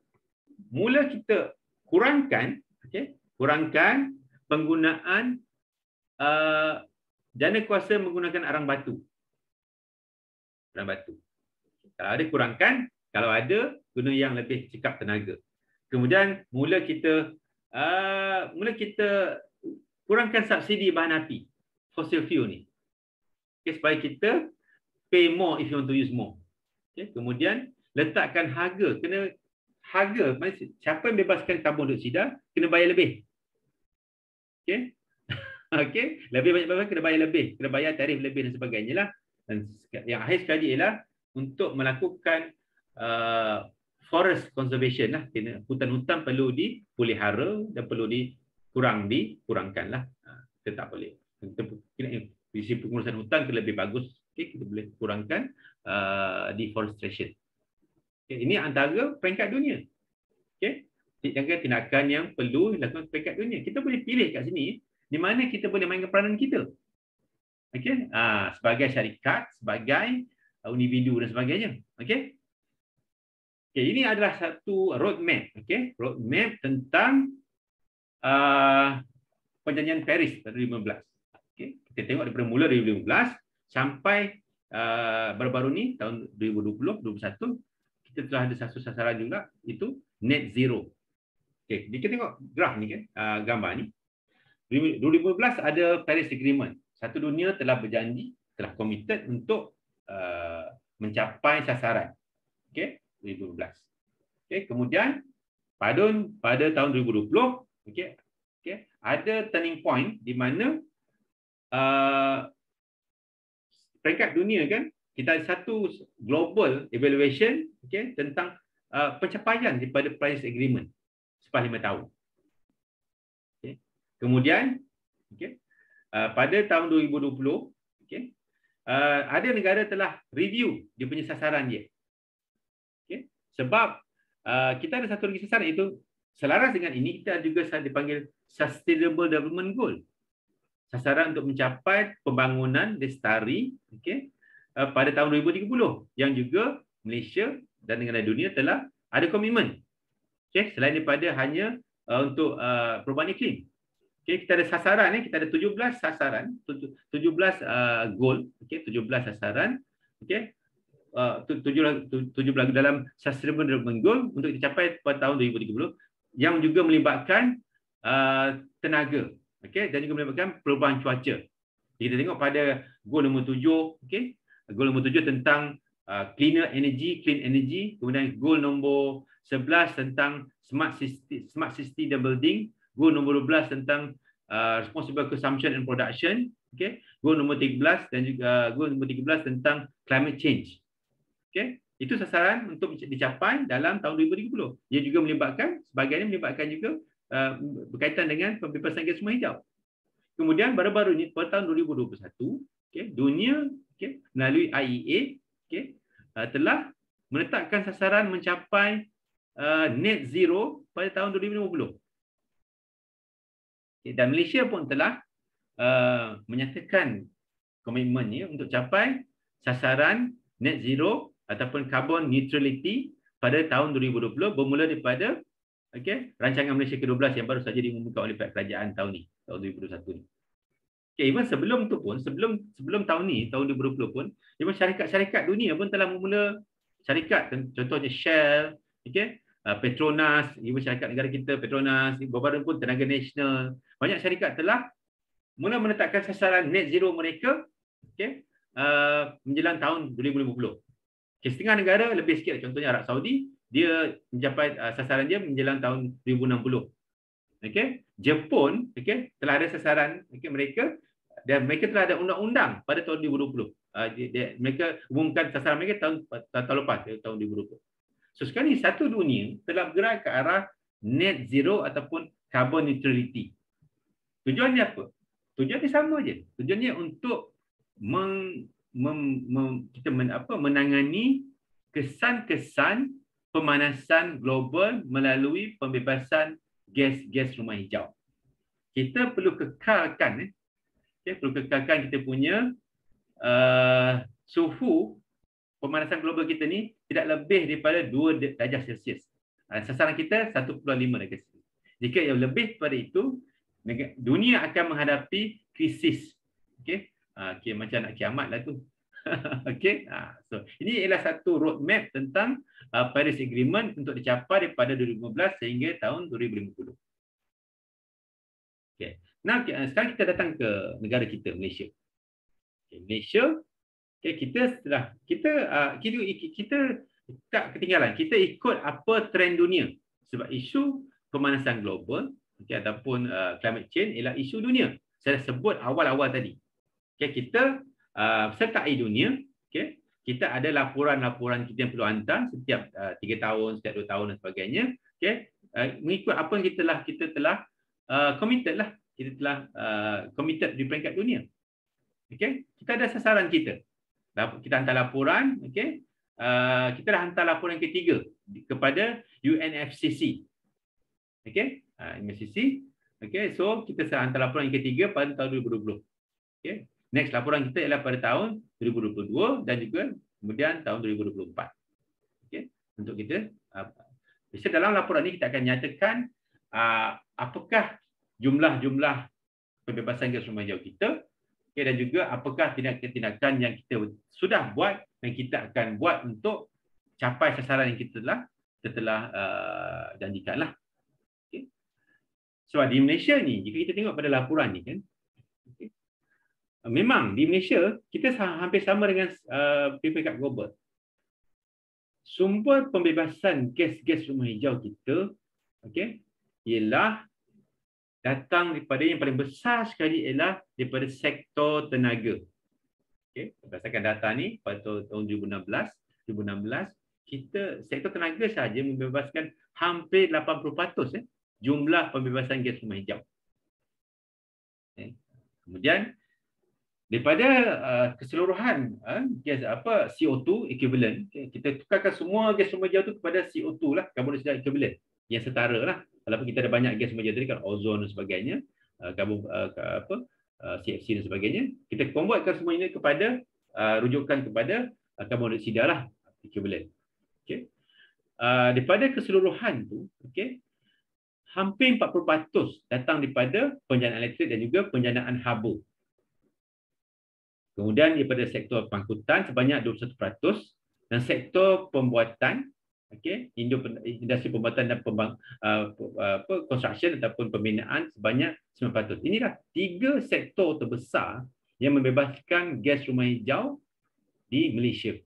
kurangkan, okay, kurangkan penggunaan jana kuasa menggunakan arang batu. Arang batu. Kalau ada kurangkan, kalau ada guna yang lebih cekap tenaga. Kemudian mula kita kurangkan subsidi bahan api, fossil fuel ni. Okay, supaya kita pay more if you want to use more. Okay, kemudian letakkan harga, siapa yang bebaskan karbon dioksida kena bayar lebih. Okay. Okay, lebih banyak kena bayar lebih, kena bayar tarif lebih dan sebagainya lah. Dan yang akhir sekali ialah untuk melakukan forest conservation lah. Hutan-hutan perlu dipelihara dan perlu dikurangkan lah. Kita tak boleh. Visi pengurusan hutan itu lebih bagus. Okay, kita boleh kurangkan deforestation. Okay, ini antara peringkat dunia. Okay, tindakan yang perlu dilakukan peringkat dunia. Kita boleh pilih kat sini di mana kita boleh mainkan peranan kita. Okay, sebagai syarikat, sebagai individu dan sebagainya. Okey. Okey, ini adalah satu roadmap, okey, roadmap tentang perjanjian Paris pada 2015. Okey, kita tengok daripada mula 2015 sampai baru-baru ni tahun 2020, 2021 kita telah ada satu sasaran juga, itu net zero. Okey, kita tengok graf ni kan, gambar ni. 2015 ada Paris Agreement. Satu dunia telah berjanji, telah committed untuk mencapai sasaran. Okey, 2015. Okey, kemudian pada tahun 2020, okey, ada turning point di mana peringkat dunia kan, kita ada satu global evaluation, okey, tentang pencapaian daripada Paris Agreement selepas 5 tahun. Okay. Kemudian, pada tahun 2020, ada negara telah review dia punya sasaran dia. Sebab kita ada satu lagi sasaran, itu selaras dengan ini, kita juga dipanggil Sustainable Development Goal. Sasaran untuk mencapai pembangunan lestari pada tahun 2030, yang juga Malaysia dan negara dunia telah ada komitmen. Selain daripada hanya untuk perubahan iklim. Kita ada sasaran, kita ada 17 sasaran, 17 goal, 17 sasaran, 17 dalam Sustainable Development Goal untuk dicapai pada tahun 2030, yang juga melibatkan tenaga, dan juga melibatkan perubahan cuaca. Kita tengok pada goal nombor 7, goal nombor 7 tentang clean energy, kemudian goal nombor 11 tentang smart city dan building, goal nombor 12 tentang responsible consumption and production, goal nombor 13 dan juga goal nombor 13 tentang climate change. Itu sasaran untuk dicapai dalam tahun 2030. Ia juga sebagainya melibatkan juga berkaitan dengan pembebasan gas rumah hijau. Kemudian baru-baru ini pada tahun 2021, dunia melalui IEA telah menetapkan sasaran mencapai net zero pada tahun 2050. Dan Malaysia pun telah menyatakan komitmennya untuk capai sasaran net zero ataupun carbon neutrality pada tahun 2020, bermula daripada rancangan Malaysia ke-12 yang baru saja diumumkan oleh pihak kerajaan tahun ni, tahun 2021 ni. Even sebelum tu pun, sebelum tahun ni, tahun 2020 pun, even syarikat-syarikat dunia pun telah memula, syarikat contohnya Shell, Petronas, even syarikat negara kita Petronas, baru-baru pun Tenaga Nasional, banyak syarikat telah mula menetapkan sasaran net zero mereka menjelang tahun 2050. Setengah negara lebih sikit, contohnya Arab Saudi, dia mencapai sasaran dia menjelang tahun 2060. Jepun telah ada sasaran mereka, dan mereka telah ada undang-undang pada tahun 2020. Mereka umumkan sasaran mereka tahun lepas, tahun 2020. So sekarang ni satu dunia telah bergerak ke arah net zero ataupun carbon neutrality. Tujuannya apa? Tujuannya sama je. Tujuannya untuk menangani kesan-kesan pemanasan global melalui pembebasan gas rumah hijau. Kita perlu kekalkan kita punya suhu pemanasan global kita ni tidak lebih daripada 2 darjah Celsius. Sasaran kita 1.5 darjah Celsius. Jika yang lebih daripada itu, dunia akan menghadapi krisis. Macam nak kiamat lah tu. So ini ialah satu roadmap tentang Paris Agreement untuk dicapai daripada 2015 sehingga tahun 2050. Nah, sekarang kita datang ke negara kita, Malaysia. Malaysia, kita tak ketinggalan. Kita ikut apa trend dunia. Sebab isu pemanasan global ataupun climate change ialah isu dunia. Saya sebut awal-awal tadi. Kita sertai dunia, kita ada laporan-laporan kita yang perlu hantar setiap 3 tahun, setiap 2 tahun dan sebagainya. Mengikut apa yang kita telah committed lah. Kita telah committed di peringkat dunia. Kita ada sasaran kita. Kita hantar laporan, kita dah hantar laporan ketiga kepada UNFCCC. UNFCCC. So kita hantar laporan yang ketiga pada tahun 2020. Next laporan kita ialah pada tahun 2022 dan juga kemudian tahun 2024. Untuk kita dalam laporan ini kita akan nyatakan apakah jumlah pembebasan gas rumah hijau kita, dan juga apakah tindakan-tindakan yang kita sudah buat dan kita akan buat untuk capai sasaran yang kita telah janjikan lah. Okay. Sebab di Malaysia ni, jika kita tengok pada laporan ni kan, okay, memang di Malaysia kita hampir sama dengan peringkat global. Sumber pembebasan gas-gas rumah hijau kita, okay, ialah datang daripada yang paling besar sekali ialah daripada sektor tenaga. Okay, berdasarkan data ni pada tahun 2016, kita sektor tenaga sahaja membebaskan hampir 80% jumlah pembebasan gas rumah hijau. Okay. Kemudian daripada keseluruhan gas CO2 equivalent, kita tukarkan semua gas rumah hijau tu kepada CO2 lah, karbon dioksida equivalent yang setara lah. Walaupun kita ada banyak gas rumah hijau tadi kan, ozon dan sebagainya, CFC dan sebagainya, kita convertkan semua ini kepada rujukan kepada karbon dioksida lah equivalent. Okay. Daripada keseluruhan tu, okay, hampir 40% datang daripada penjanaan elektrik dan juga penjanaan haba. Kemudian daripada sektor pangkutan sebanyak 21% dan sektor pembuatan, okey, industri pembuatan dan construction ataupun pembinaan sebanyak 9%. Inilah 3 sektor terbesar yang membebaskan gas rumah hijau di Malaysia.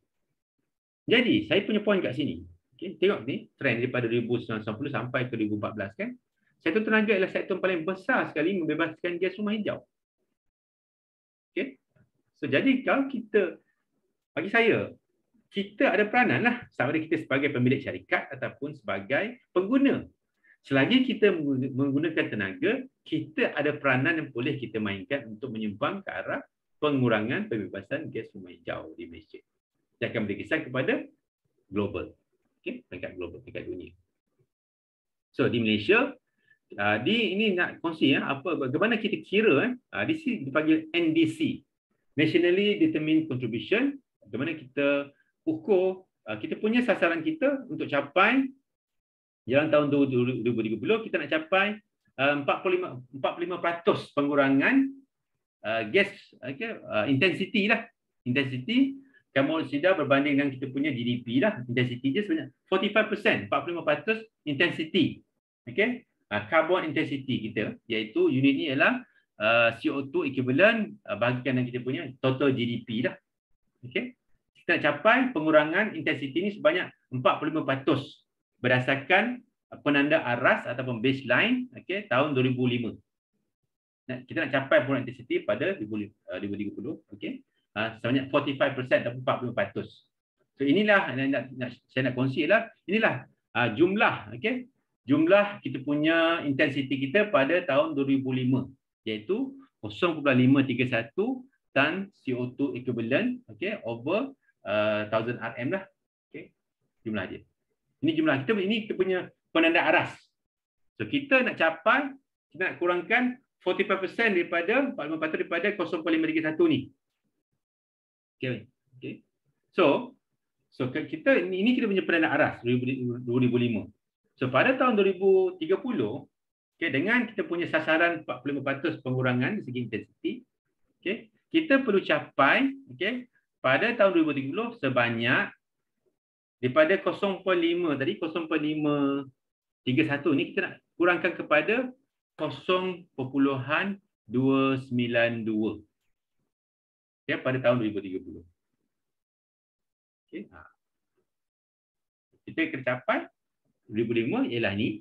Jadi, saya punya poin kat sini. Okey, tengok ni trend daripada 1990 sampai ke 2014 kan. Sektor tenaga adalah sektor paling besar sekali membebaskan gas rumah hijau. Okey. So, jadi kalau kita, bagi saya, kita ada peranan lah, sama ada kita sebagai pemilik syarikat ataupun sebagai pengguna. Selagi kita menggunakan tenaga, kita ada peranan yang boleh kita mainkan untuk menyumbang ke arah pengurangan pembebasan gas rumah hijau di Malaysia. Dia akan berkisar kepada global. Okay? Peringkat global, peringkat dunia. So, di Malaysia, ini nak kongsi bagaimana kita kira, di sini dipanggil NDC. Nationally Determined Contribution, bagaimana kita ukur kita punya sasaran kita untuk capai dalam tahun 2030 kita nak capai 45% pengurangan gas intensity lah. Intensity karbon dioksida berbanding dengan kita punya GDP lah. Intensity dia sebanyak 45%, 45% intensity. Okey. Carbon intensity kita, iaitu unit ni ialah CO2 equivalent bahagikan dengan kita punya total GDP lah. Okey. Kita nak capai pengurangan intensity ni sebanyak 45% berdasarkan penanda aras ataupun baseline, okey, tahun 2005. Kita nak capai pengurangan intensity pada 2030, okey. Sebanyak 45% dan 40%. So inilah saya nak kongsi lah. Inilah jumlah, okey. Jumlah kita punya intensity kita pada tahun 2005. Iaitu 0.531 tan CO2 equivalent, okay, over 1000 RM lah. Okay. Jumlah dia. Ini jumlah kita, ini kita punya penanda aras. So kita nak capai, kita nak kurangkan 45% daripada 45% daripada 0.531 ni. Okay. Okay. So kita ini kita punya penanda aras 2005. So pada tahun 2030, okay, dengan kita punya sasaran 45% pengurangan dari segi intensity, okay, kita perlu capai, okay, pada tahun 2030 sebanyak daripada 0.5 tadi, 0.531 ni kita nak kurangkan kepada 0.292, okay, pada tahun 2030. Okay. Kita kena capai 2005 ialah ni.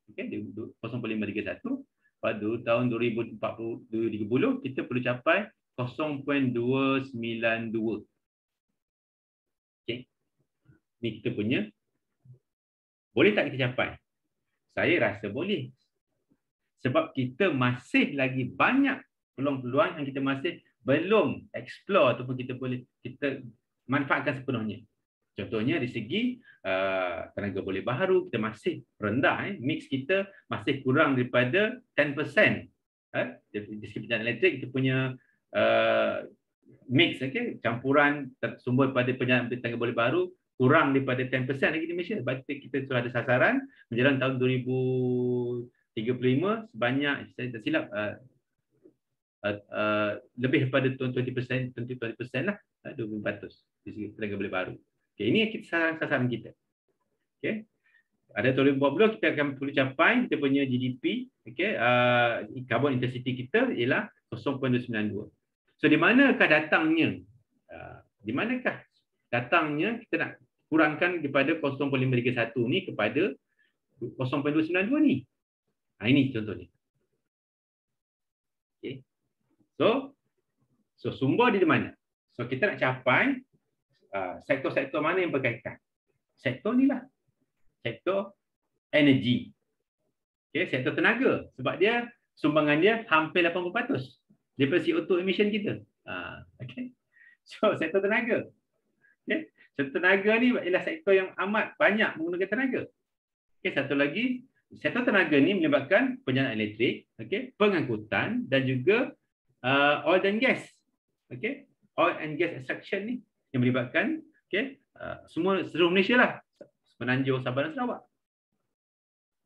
Okay, 0.531. Pada tahun 2030 kita perlu capai 0.292. Okay. Ni kita punya. Boleh tak kita capai? Saya rasa boleh. Sebab kita masih lagi banyak peluang-peluang yang kita masih belum explore ataupun kita manfaatkan sepenuhnya. Contohnya di segi tenaga boleh baharu, kita masih rendah. Mix kita masih kurang daripada 10%. Di segi penjanaan elektrik, kita punya mix, okay, campuran sumber pada penjanaan tenaga boleh baharu kurang daripada 10% lagi di Malaysia. Sebab kita sudah ada sasaran menjelang tahun 2035 sebanyak, saya tak silap, lebih daripada 20% lah, 20% di segi tenaga boleh baharu. Okay, ini sasaran kita. Okay. Ada 2040 kita akan perlu capai kita punya GDP, okay, carbon intensity kita ialah 0.92. So di manakah datangnya? Di manakah datangnya kita nak kurangkan daripada 0.531 ni kepada 0.292 ni? Ini contohnya. Okay. So sumber di mana? So kita nak capai sektor-sektor mana yang berkaitan? Sektor ni lah. Sektor energi. Okay, sektor tenaga. Sebab dia sumbangan dia hampir 80% daripada CO2 emission kita. Okay. So, sektor tenaga. Okay. Sektor tenaga ni ialah sektor yang amat banyak menggunakan tenaga. Okay, satu lagi, sektor tenaga ni melibatkan penyalaan elektrik, okay, pengangkutan dan juga oil and gas. Okay. Oil and gas extraction ni yang melibatkan, okay, semua seluruh Malaysia lah. Semenanjung Sabah dan Sarawak.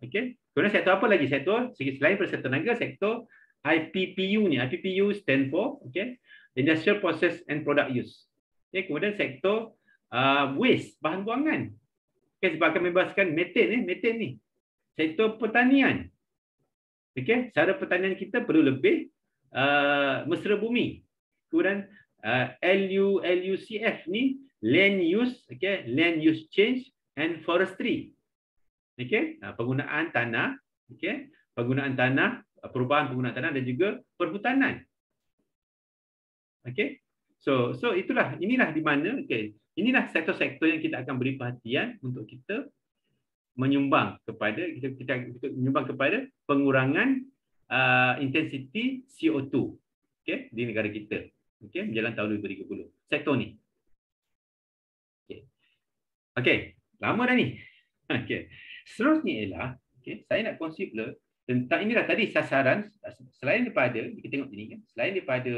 Okey. Kemudian sektor apa lagi? Sektor selain daripada sektor tenaga, sektor IPPU ni. IPPU stand for, okey, Industrial Process and Product Use. Okey, kemudian sektor waste, bahan buangan. Okey, sebab akan membebaskan meten ni. Sektor pertanian. Okey, cara pertanian kita perlu lebih mesra bumi. Kemudian LUCF ni land use, okey, land use change and forestry. Okey, penggunaan tanah, okey, penggunaan tanah, perubahan penggunaan tanah dan juga perhutanan. Okey. So inilah di mana, okey. Inilah sektor-sektor yang kita akan beri perhatian untuk kita menyumbang kepada kita menyumbang kepada pengurangan intensiti CO2, okey, di negara kita. Okey, menjelang tahun 2030. Sektor ni. Okey. Okey, lama dah ni. Okey. Seterusnya ialah, okay, saya nak kongsi pula tentang inilah tadi sasaran, selain daripada, kita tengok sini kan, selain daripada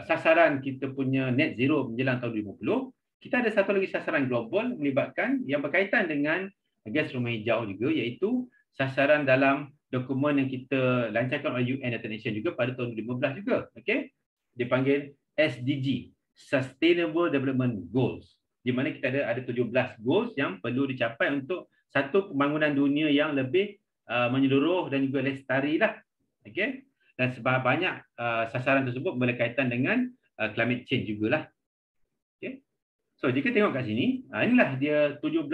sasaran kita punya net zero menjelang tahun 2050, kita ada satu lagi sasaran global melibatkan yang berkaitan dengan gas rumah hijau juga, iaitu sasaran dalam dokumen yang kita lancarkan oleh UN United Nations juga pada tahun 2015 juga. Okay? Dipanggil SDG, Sustainable Development Goals, di mana kita ada 17 goals yang perlu dicapai untuk satu pembangunan dunia yang lebih menyeluruh dan juga lestari lah. Okay? Dan sebab banyak sasaran tersebut berkaitan dengan climate change jugalah. Okay? So jika tengok kat sini, inilah dia 17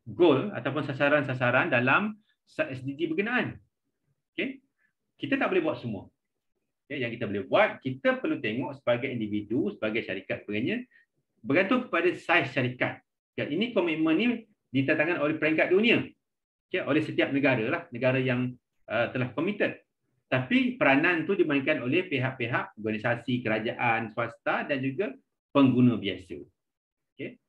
goal ataupun sasaran-sasaran dalam SDG berkenaan. Okay? Kita tak boleh buat semua. Okay? Yang kita boleh buat, kita perlu tengok sebagai individu, sebagai syarikat sebagainya, bergantung kepada saiz syarikat. Okay? Ini komitmen ni ditetapkan oleh peringkat dunia, okay, oleh setiap negara lah, negara yang telah komited. Tapi peranan tu dimainkan oleh pihak-pihak organisasi kerajaan, swasta dan juga pengguna biasa. Okay.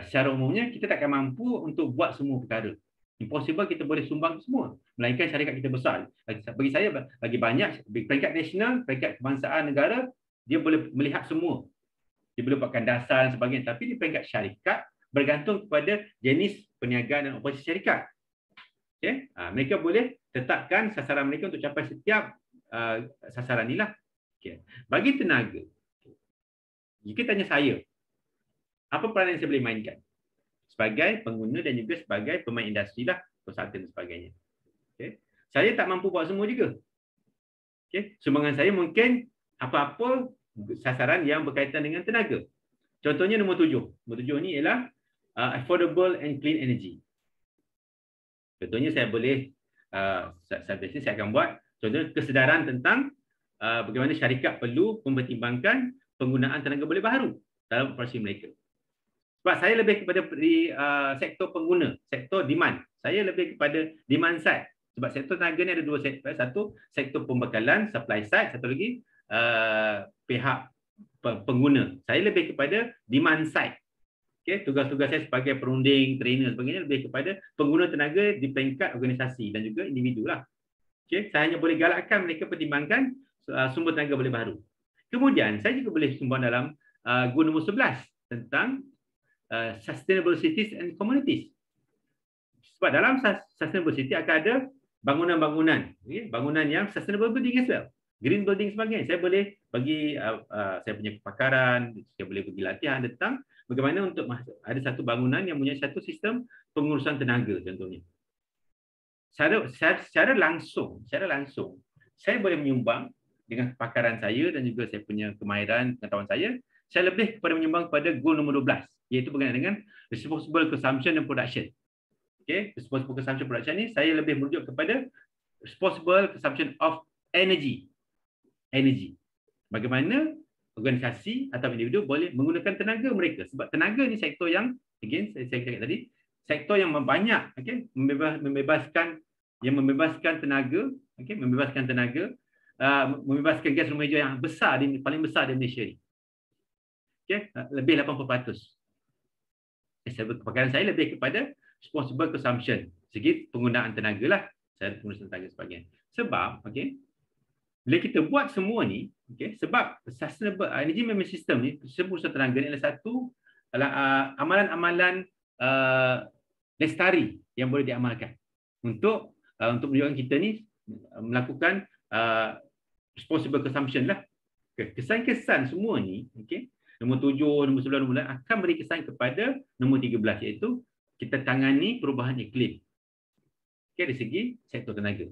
Secara umumnya kita takkan mampu untuk buat semua perkara. Impossible kita boleh sumbang semua, melainkan syarikat kita besar. Bagi saya, bagi banyak peringkat nasional, peringkat kebangsaan negara, dia boleh melihat semua. Dia boleh buatkan dasar dan sebagainya. Tapi di peringkat syarikat bergantung kepada jenis perniagaan dan operasi syarikat. Okay? Mereka boleh tetapkan sasaran mereka untuk capai setiap sasaran inilah. Okay. Bagi tenaga, jika tanya saya, apa peranan yang saya boleh mainkan? Sebagai pengguna dan juga sebagai pemain industri lah, konsultan dan sebagainya. Okay. Saya tak mampu buat semua juga. Okay. Sumbangan saya mungkin apa-apa sasaran yang berkaitan dengan tenaga. Contohnya nombor 7. Nombor 7 ni ialah affordable and clean energy. Contohnya saya boleh, saya akan buat contoh kesedaran tentang bagaimana syarikat perlu mempertimbangkan penggunaan tenaga boleh baharu dalam operasi mereka. Sebab saya lebih kepada sektor pengguna, sektor demand. Saya lebih kepada demand side. Sebab sektor tenaga ni ada dua sektor. Satu, sektor pembekalan, supply side. Satu lagi, pihak pengguna. Saya lebih kepada demand side. Okay, tugas-tugas saya sebagai perunding, trainer sebagainya lebih kepada pengguna tenaga di peringkat organisasi dan juga individu lah. Okay, saya hanya boleh galakkan mereka pertimbangkan sumber tenaga boleh baharu. Kemudian saya juga boleh sumbang dalam goal nombor 11 tentang sustainable cities and communities. Sebab dalam sustainable city akan ada bangunan-bangunan, okay, bangunan yang sustainable building as well. Green building sebagainya. Saya boleh bagi saya punya kepakaran, saya boleh bagi latihan tentang bagaimana untuk ada satu bangunan yang punya satu sistem pengurusan tenaga contohnya. Secara langsung, saya boleh menyumbang dengan kepakaran saya dan juga saya punya kemahiran pengetahuan saya lebih kepada menyumbang kepada goal nombor 12, iaitu berkaitan dengan responsible consumption and production. Okay, responsible consumption production ni saya lebih merujuk kepada responsible consumption of energy. Bagaimana organisasi atau individu boleh menggunakan tenaga mereka, sebab tenaga ni sektor yang again saya cakap tadi, sektor yang banyak, okay, membebaskan tenaga, okay, membebaskan gas rumah hijau yang besar, paling besar di Malaysia ni. Okay, lebih 80%. Kepakaran saya lebih kepada responsible consumption, segi penggunaan tenaga lah, saya penggunaan tenaga sebagainya. Sebab, okay, bila kita buat semua ni, okay, sebab sustainable energy management system ni, sistem pengurusan tenaga ni adalah satu amalan-amalan lestari yang boleh diamalkan untuk menunjukkan kita ni melakukan responsible consumption lah. Kesan-kesan semua ni, okay, nombor 7, nombor 9, nombor 9 akan beri kesan kepada nombor 13, iaitu kita tangani perubahan iklim. Okay, dari segi sektor tenaga.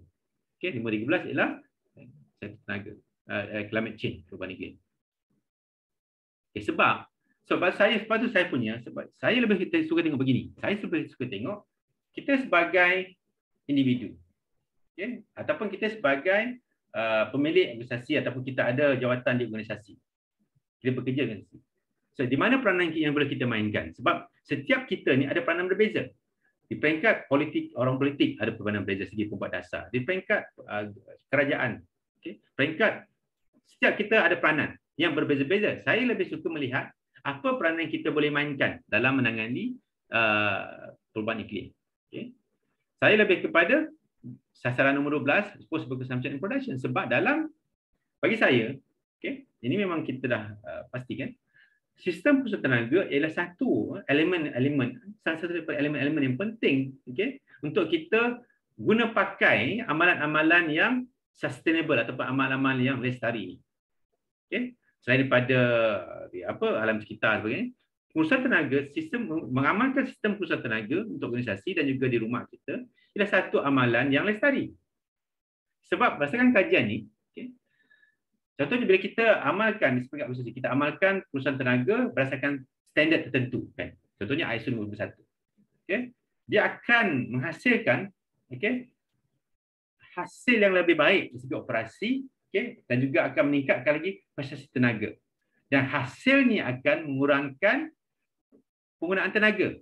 Okay, nombor 13 ialah sektor tenaga, climate change, perubahan iklim. Okay, sebab saya lebih suka tengok begini. Saya lebih suka tengok kita sebagai individu, okay, ataupun kita sebagai pemilik organisasi ataupun kita ada jawatan di organisasi. Kita bekerja dengan organisasi. So, di mana peranan yang boleh kita mainkan? Sebab setiap kita ni ada peranan berbeza. Di peringkat politik, orang politik ada peranan berbeza segi pembuat dasar. Di peringkat kerajaan, okay, peringkat setiap kita ada peranan yang berbeza-beza. Saya lebih suka melihat apa peranan yang kita boleh mainkan dalam menangani perubahan iklim. Okay. Saya lebih kepada sasaran nombor 12, responsible consumption and production. Sebab bagi saya, okay, ini memang kita dah pastikan, sistem pengurusan tenaga ialah satu elemen-elemen yang penting, okay, untuk kita guna pakai amalan-amalan yang sustainable ataupun amalan-amalan yang lestari. Okay. Selain daripada alam sekitar sebagainya, pengurusan tenaga, mengamalkan sistem pengurusan tenaga untuk organisasi dan juga di rumah kita ialah satu amalan yang lestari. Sebab berdasarkan kajian ni, okay, contohnya bila kita amalkan di sebagai organisasi, kita amalkan pengurusan tenaga berdasarkan standard tertentu, kan? Contohnya ISO 51. Okay, dia akan menghasilkan, okay, hasil yang lebih baik dari segi operasi, okay, dan juga akan meningkatkan lagi prestasi tenaga. Dan hasilnya akan mengurangkan penggunaan tenaga.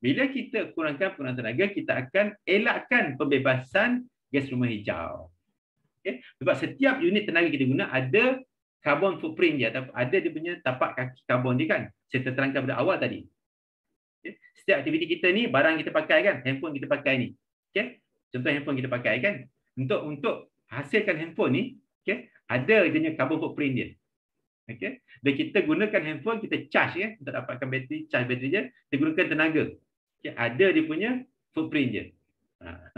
Bila kita kurangkan penggunaan tenaga, kita akan elakkan pembebasan gas rumah hijau. Okay? Sebab setiap unit tenaga kita guna ada carbon footprint dia, ada dia punya tapak kaki karbon dia, kan. Saya terangkan pada awal tadi. Okay? Setiap aktiviti kita ni, barang kita pakai, kan, handphone kita pakai ni. Okay? Contoh handphone kita pakai, kan. Untuk hasilkan handphone ni, okay, ada dia punya carbon footprint dia. Okay. Dan kita gunakan handphone, kita charge, ya, untuk dapatkan bateri, charge bateri dia, kita gunakan tenaga. Okay. Ada dia punya footprint dia.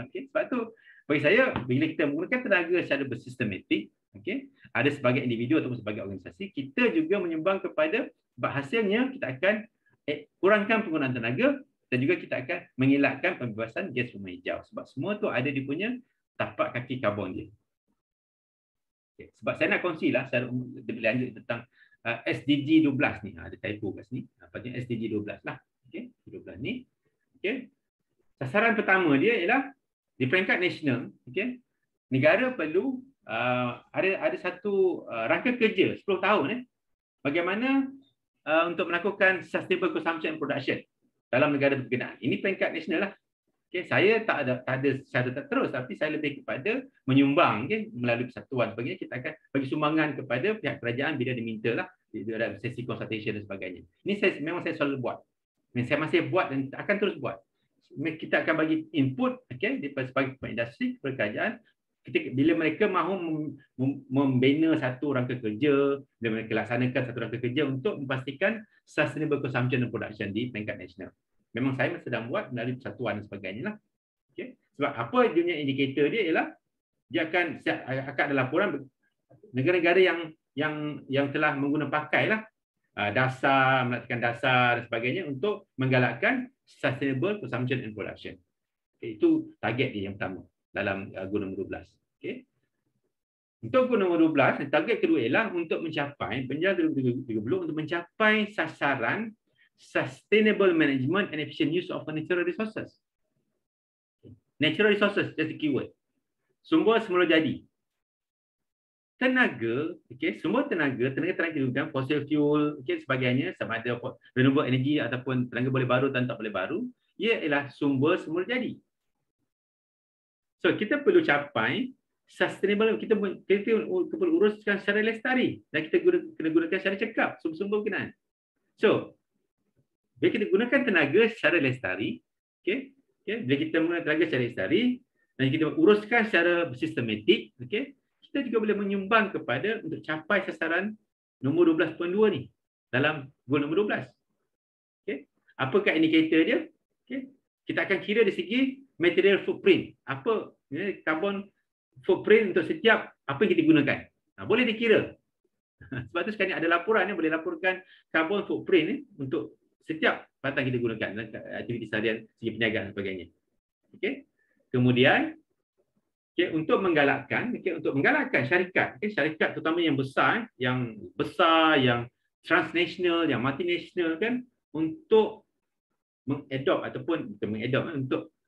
Okay. Sebab tu bagi saya, bila kita menggunakan tenaga secara bersistematik, okay, ada sebagai individu ataupun sebagai organisasi, kita juga menyumbang kepada hasilnya kita akan kurangkan penggunaan tenaga dan juga kita akan mengelakkan pembebasan gas rumah hijau. Sebab semua tu ada di punya tapak kaki karbon dia. Okay. Sebab saya nak kongsilah secara lebih lanjut tentang SDG 12 ni. Ada typo kat sini. Patutnya SDG 12 lah. Okay. 12 ni. Okay. Sasaran pertama dia ialah di peringkat nasional, okay, negara perlu ada satu rangka kerja 10 tahun bagaimana untuk melakukan sustainable consumption and production dalam negara berkenaan. Ini peringkat nasional lah. Okay, saya tak ada secara terus, tapi saya lebih kepada menyumbang, okay, melalui persatuan sebagainya. Kita akan bagi sumbangan kepada pihak kerajaan bila diminta lah, dalam sesi consultation dan sebagainya. Ini memang saya selalu buat. Saya masih buat dan akan terus buat. Kita akan bagi input, okay, sebagai industri, kepada kerajaan. Bila mereka mahu membina satu rangka kerja, bila mereka laksanakan satu rangka kerja untuk memastikan sustainable consumption and production di peringkat nasional. Memang saya sedang buat melalui persatuan dan sebagainya lah. Okay. Sebab apa dia punya indikator dia ialah dia akan ada laporan negara-negara yang telah mengguna pakai lah, meletakkan dasar dan sebagainya untuk menggalakkan sustainable consumption and production. Okay, itu target dia yang pertama dalam goal nombor 12. Okay. Untuk goal nombor 12, target kedua ialah untuk mencapai penjara 2030 untuk mencapai sasaran sustainable management and efficient use of natural resources. Natural resources, that's the keyword. Sumber semula jadi. Tenaga, okay, semua tenaga digunakan, fossil fuel, okay, sebagainya, sama ada renewable energy ataupun tenaga boleh baru dan tak boleh baru, ia ialah sumber semula jadi. So, kita perlu capai sustainable, kita perlu uruskan secara lestari dan kita kena gunakan secara cekap sumber-sumber berkenaan. So, bila kita gunakan tenaga secara lestari, okay, bila kita menggunakan tenaga secara lestari dan kita uruskan secara sistematik, okay, kita juga boleh menyumbang kepada untuk capai sasaran nombor 12.2 ni dalam goal nombor 12. Okay. Apakah indikator dia? Okay. Kita akan kira dari segi material footprint. Apa carbon footprint untuk setiap apa yang kita gunakan. Boleh dikira. Sebab tu sekarang ada laporan yang boleh laporkan carbon footprint untuk setiap batang kita gunakan dalam aktiviti seharian, segi perniagaan dan sebagainya. Okay. Kemudian untuk menggalakkan syarikat, syarikat terutama yang besar, yang transnational, yang multinational kan, untuk untuk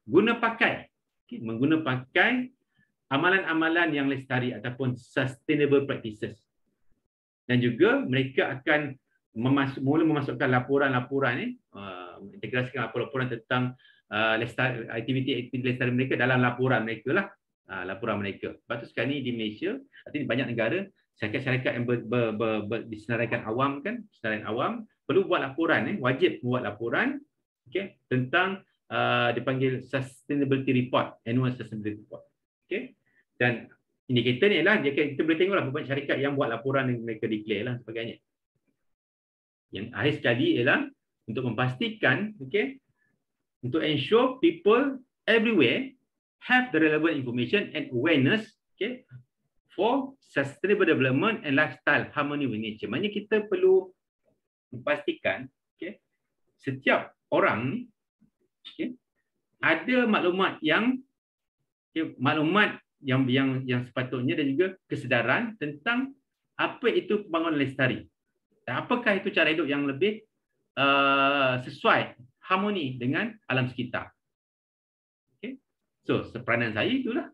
guna pakai, mengguna pakai amalan-amalan yang lestari ataupun sustainable practices. Dan juga mereka akan mula memasukkan laporan-laporan integrasikan laporan tentang aktiviti lestari mereka dalam laporan mereka lah. Laporan mereka. Lepas tu sekarang ni di Malaysia, artinya banyak negara, syarikat-syarikat yang disenaraikan awam kan, senarai awam perlu buat laporan, wajib buat laporan, okay, tentang dipanggil sustainability report, annual sustainability report. Okay. Dan indikator ni ialah kita boleh tengoklah berapa banyak syarikat yang buat laporan yang mereka declare lah sebagainya. Yang akhir sekali ialah untuk memastikan, okay, untuk ensure people everywhere have the relevant information and awareness, okay, for sustainable development and lifestyle harmony with nature. Maksudnya kita perlu memastikan, okay, setiap orang ni, okay, ada maklumat yang sepatutnya dan juga kesedaran tentang apa itu pembangunan lestari. Dan apakah itu cara hidup yang lebih sesuai, harmoni dengan alam sekitar. So, peranan saya itulah.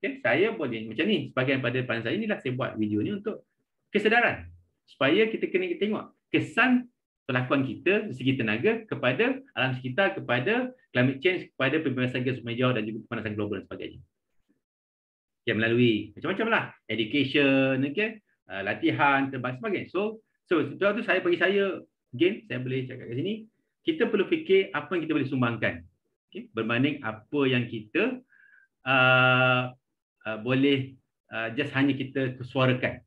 Okay, saya boleh macam ni. Sebahagian pada peranan saya inilah saya buat video ni untuk kesedaran. Supaya kita kena tengok kesan perlakuan kita dari segi tenaga kepada alam sekitar, kepada climate change, kepada pembebasan gas rumah hijau dan juga pemanasan global dan sebagainya. Okay, melalui macam-macam lah. Education, okay, latihan, dan sebagainya. So sebab tu bagi saya, again, saya boleh cakap kat sini, kita perlu fikir apa yang kita boleh sumbangkan. Okay, berbanding apa yang kita boleh just hanya kita suarakan.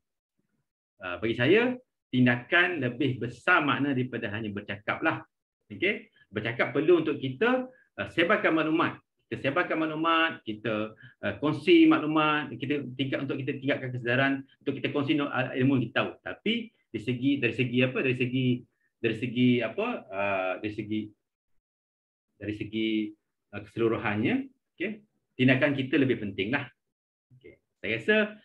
Bagi saya, tindakan lebih besar makna daripada hanya bercakap lah. Okay? Bercakap perlu untuk kita sebarkan maklumat. Kita sebarkan maklumat, kita kongsi maklumat, untuk kita tingkatkan kesedaran, untuk kita kongsi ilmu yang kita tahu. Tapi dari segi keseluruhannya, okay, tindakan kita lebih penting lah. Okay. Saya rasa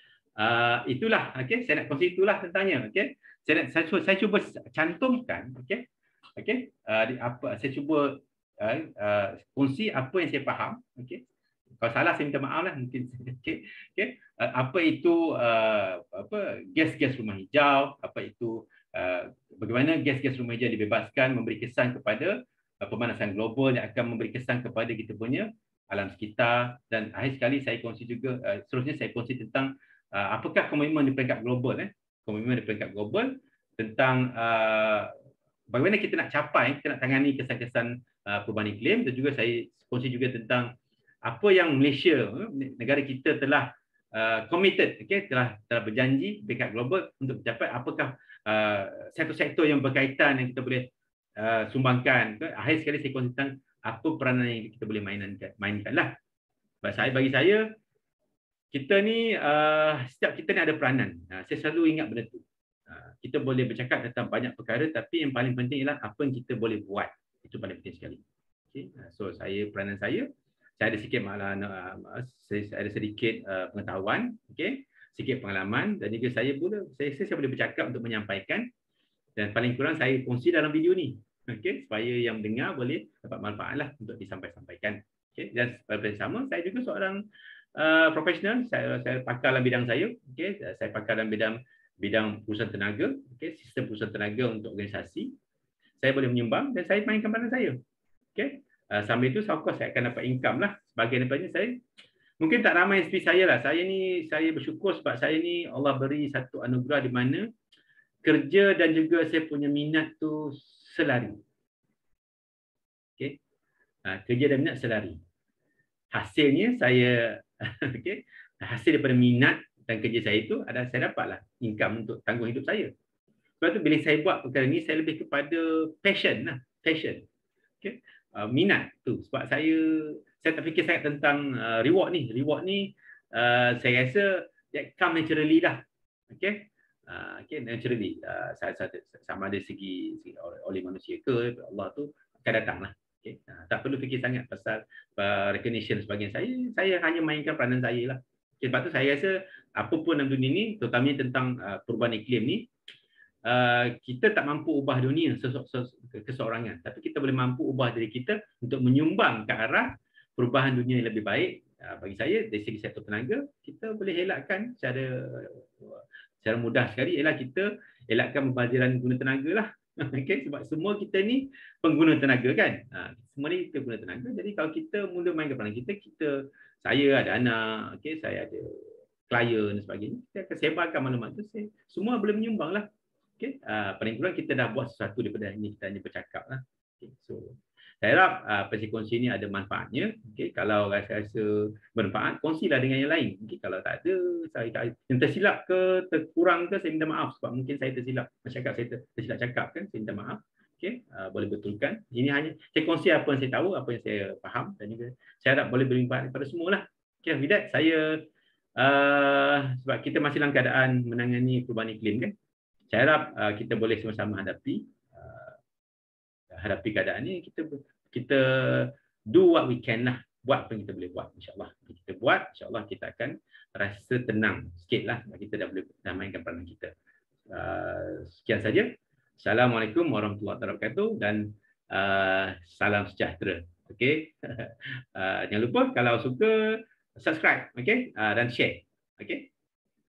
itulah, okay, saya nak kongsi itulah tentangnya. Okay. Saya cuba cantumkan, okay, saya cuba kongsi apa yang saya faham. Okay. Kalau salah saya minta maaf lah mungkin. Okay. Apa itu gas-gas rumah hijau, bagaimana gas-gas rumah hijau dibebaskan, memberi kesan kepada pemanasan global yang akan memberi kesan kepada kita punya alam sekitar. Dan akhir sekali saya kongsi juga, seterusnya saya kongsi tentang apakah komitmen di peringkat global, komitmen di peringkat global tentang bagaimana kita nak capai, kita nak tangani kesan-kesan perubahan iklim, dan juga saya kongsi juga tentang apa yang Malaysia, negara kita telah committed, okay, telah berjanji di peringkat global untuk mencapai, apakah sektor-sektor yang berkaitan yang kita boleh sumbangkan. Akhir sekali saya kongsi tentang apa peranan yang kita boleh mainkan lah. Bagi saya kita ni setiap kita ni ada peranan. Saya selalu ingat benda tu. Kita boleh bercakap tentang banyak perkara, tapi yang paling penting ialah apa yang kita boleh buat. Itu paling penting sekali. Okay. So peranan saya ada sikit saya ada sedikit pengetahuan, okay, sedikit pengalaman, dan juga saya boleh bercakap untuk menyampaikan, dan paling kurang saya kongsi dalam video ni, okay, supaya yang mendengar boleh dapat manfaat lah untuk disampaikan. Okay. Dan seperti sama, saya juga seorang profesional, saya pakar dalam bidang saya, okay. Saya pakar dalam bidang perusahaan tenaga, okay, sistem perusahaan tenaga untuk organisasi. Saya boleh menyumbang dan saya mainkan peranan saya. Okay. Sambil itu, of course, saya akan dapat income lah. Sebagian daripadanya saya, mungkin tak ramai seperti saya lah. Saya bersyukur sebab saya ni Allah beri satu anugerah di mana kerja dan juga saya punya minat tu selari. Okay. Kerja dan minat selari. Hasilnya saya, okay, hasil daripada minat dan kerja saya itu adalah saya dapatlah income untuk tanggung hidup saya. Sebab tu bila saya buat perkara ni, saya lebih kepada passion lah. Passion. Okay. Minat tu. Sebab saya tak fikir sangat tentang reward ni. Reward ni saya rasa that come naturally lah. Okay. Okay, naturally. Sama ada segi oleh manusia ke, Allah tu akan datang lah. Okay. Tak perlu fikir sangat pasal recognition sebagainya. Saya hanya mainkan peranan saya lah. Okay, sebab tu saya rasa apa pun dalam dunia ni, terutamanya tentang perubahan iklim ni, kita tak mampu ubah dunia keseorangan, tapi kita boleh mampu ubah diri kita untuk menyumbang ke arah perubahan dunia yang lebih baik. Bagi saya, dari segi sektor tenaga, kita boleh elakkan secara mudah sekali, ialah kita elakkan pembaziran guna tenaga lah. Okay, sebab semua kita ni pengguna tenaga kan. Semua ni kita guna tenaga. Jadi kalau kita mula mainkan peranan kita, saya ada anak, okay, saya ada klien dan sebagainya, kita akan sebarkan maklumat tu, semua boleh menyumbang lah. Okay. Paling kurang kita dah buat sesuatu daripada ini, kita hanya bercakap lah. Okay. So saya harap perkongsi ini ada manfaatnya. Okay. Kalau rasa bermanfaat, kongsilah dengan yang lain. Okay. Kalau tak ada, yang tersilap ke, terkurang ke, saya minta maaf sebab mungkin saya tersilap bercakap, saya tersilap cakap kan, saya minta maaf. Okay. Boleh betulkan. Ini hanya saya kongsi apa yang saya tahu, apa yang saya faham, dan juga saya harap boleh bermanfaat kepada semua lah. Okay. With that, saya sebab kita masih dalam keadaan menangani perubahan iklim kan, saya harap kita boleh sama-sama hadapi keadaan ni. Kita do what we can lah, buat apa yang kita boleh buat, insyaAllah. Kita buat, insyaAllah kita akan rasa tenang sikit lah, kita dah boleh mainkan peranan kita. Sekian saja. Assalamualaikum warahmatullahi wabarakatuh dan salam sejahtera. Okay. Jangan lupa kalau suka subscribe, okay, dan share. Okay.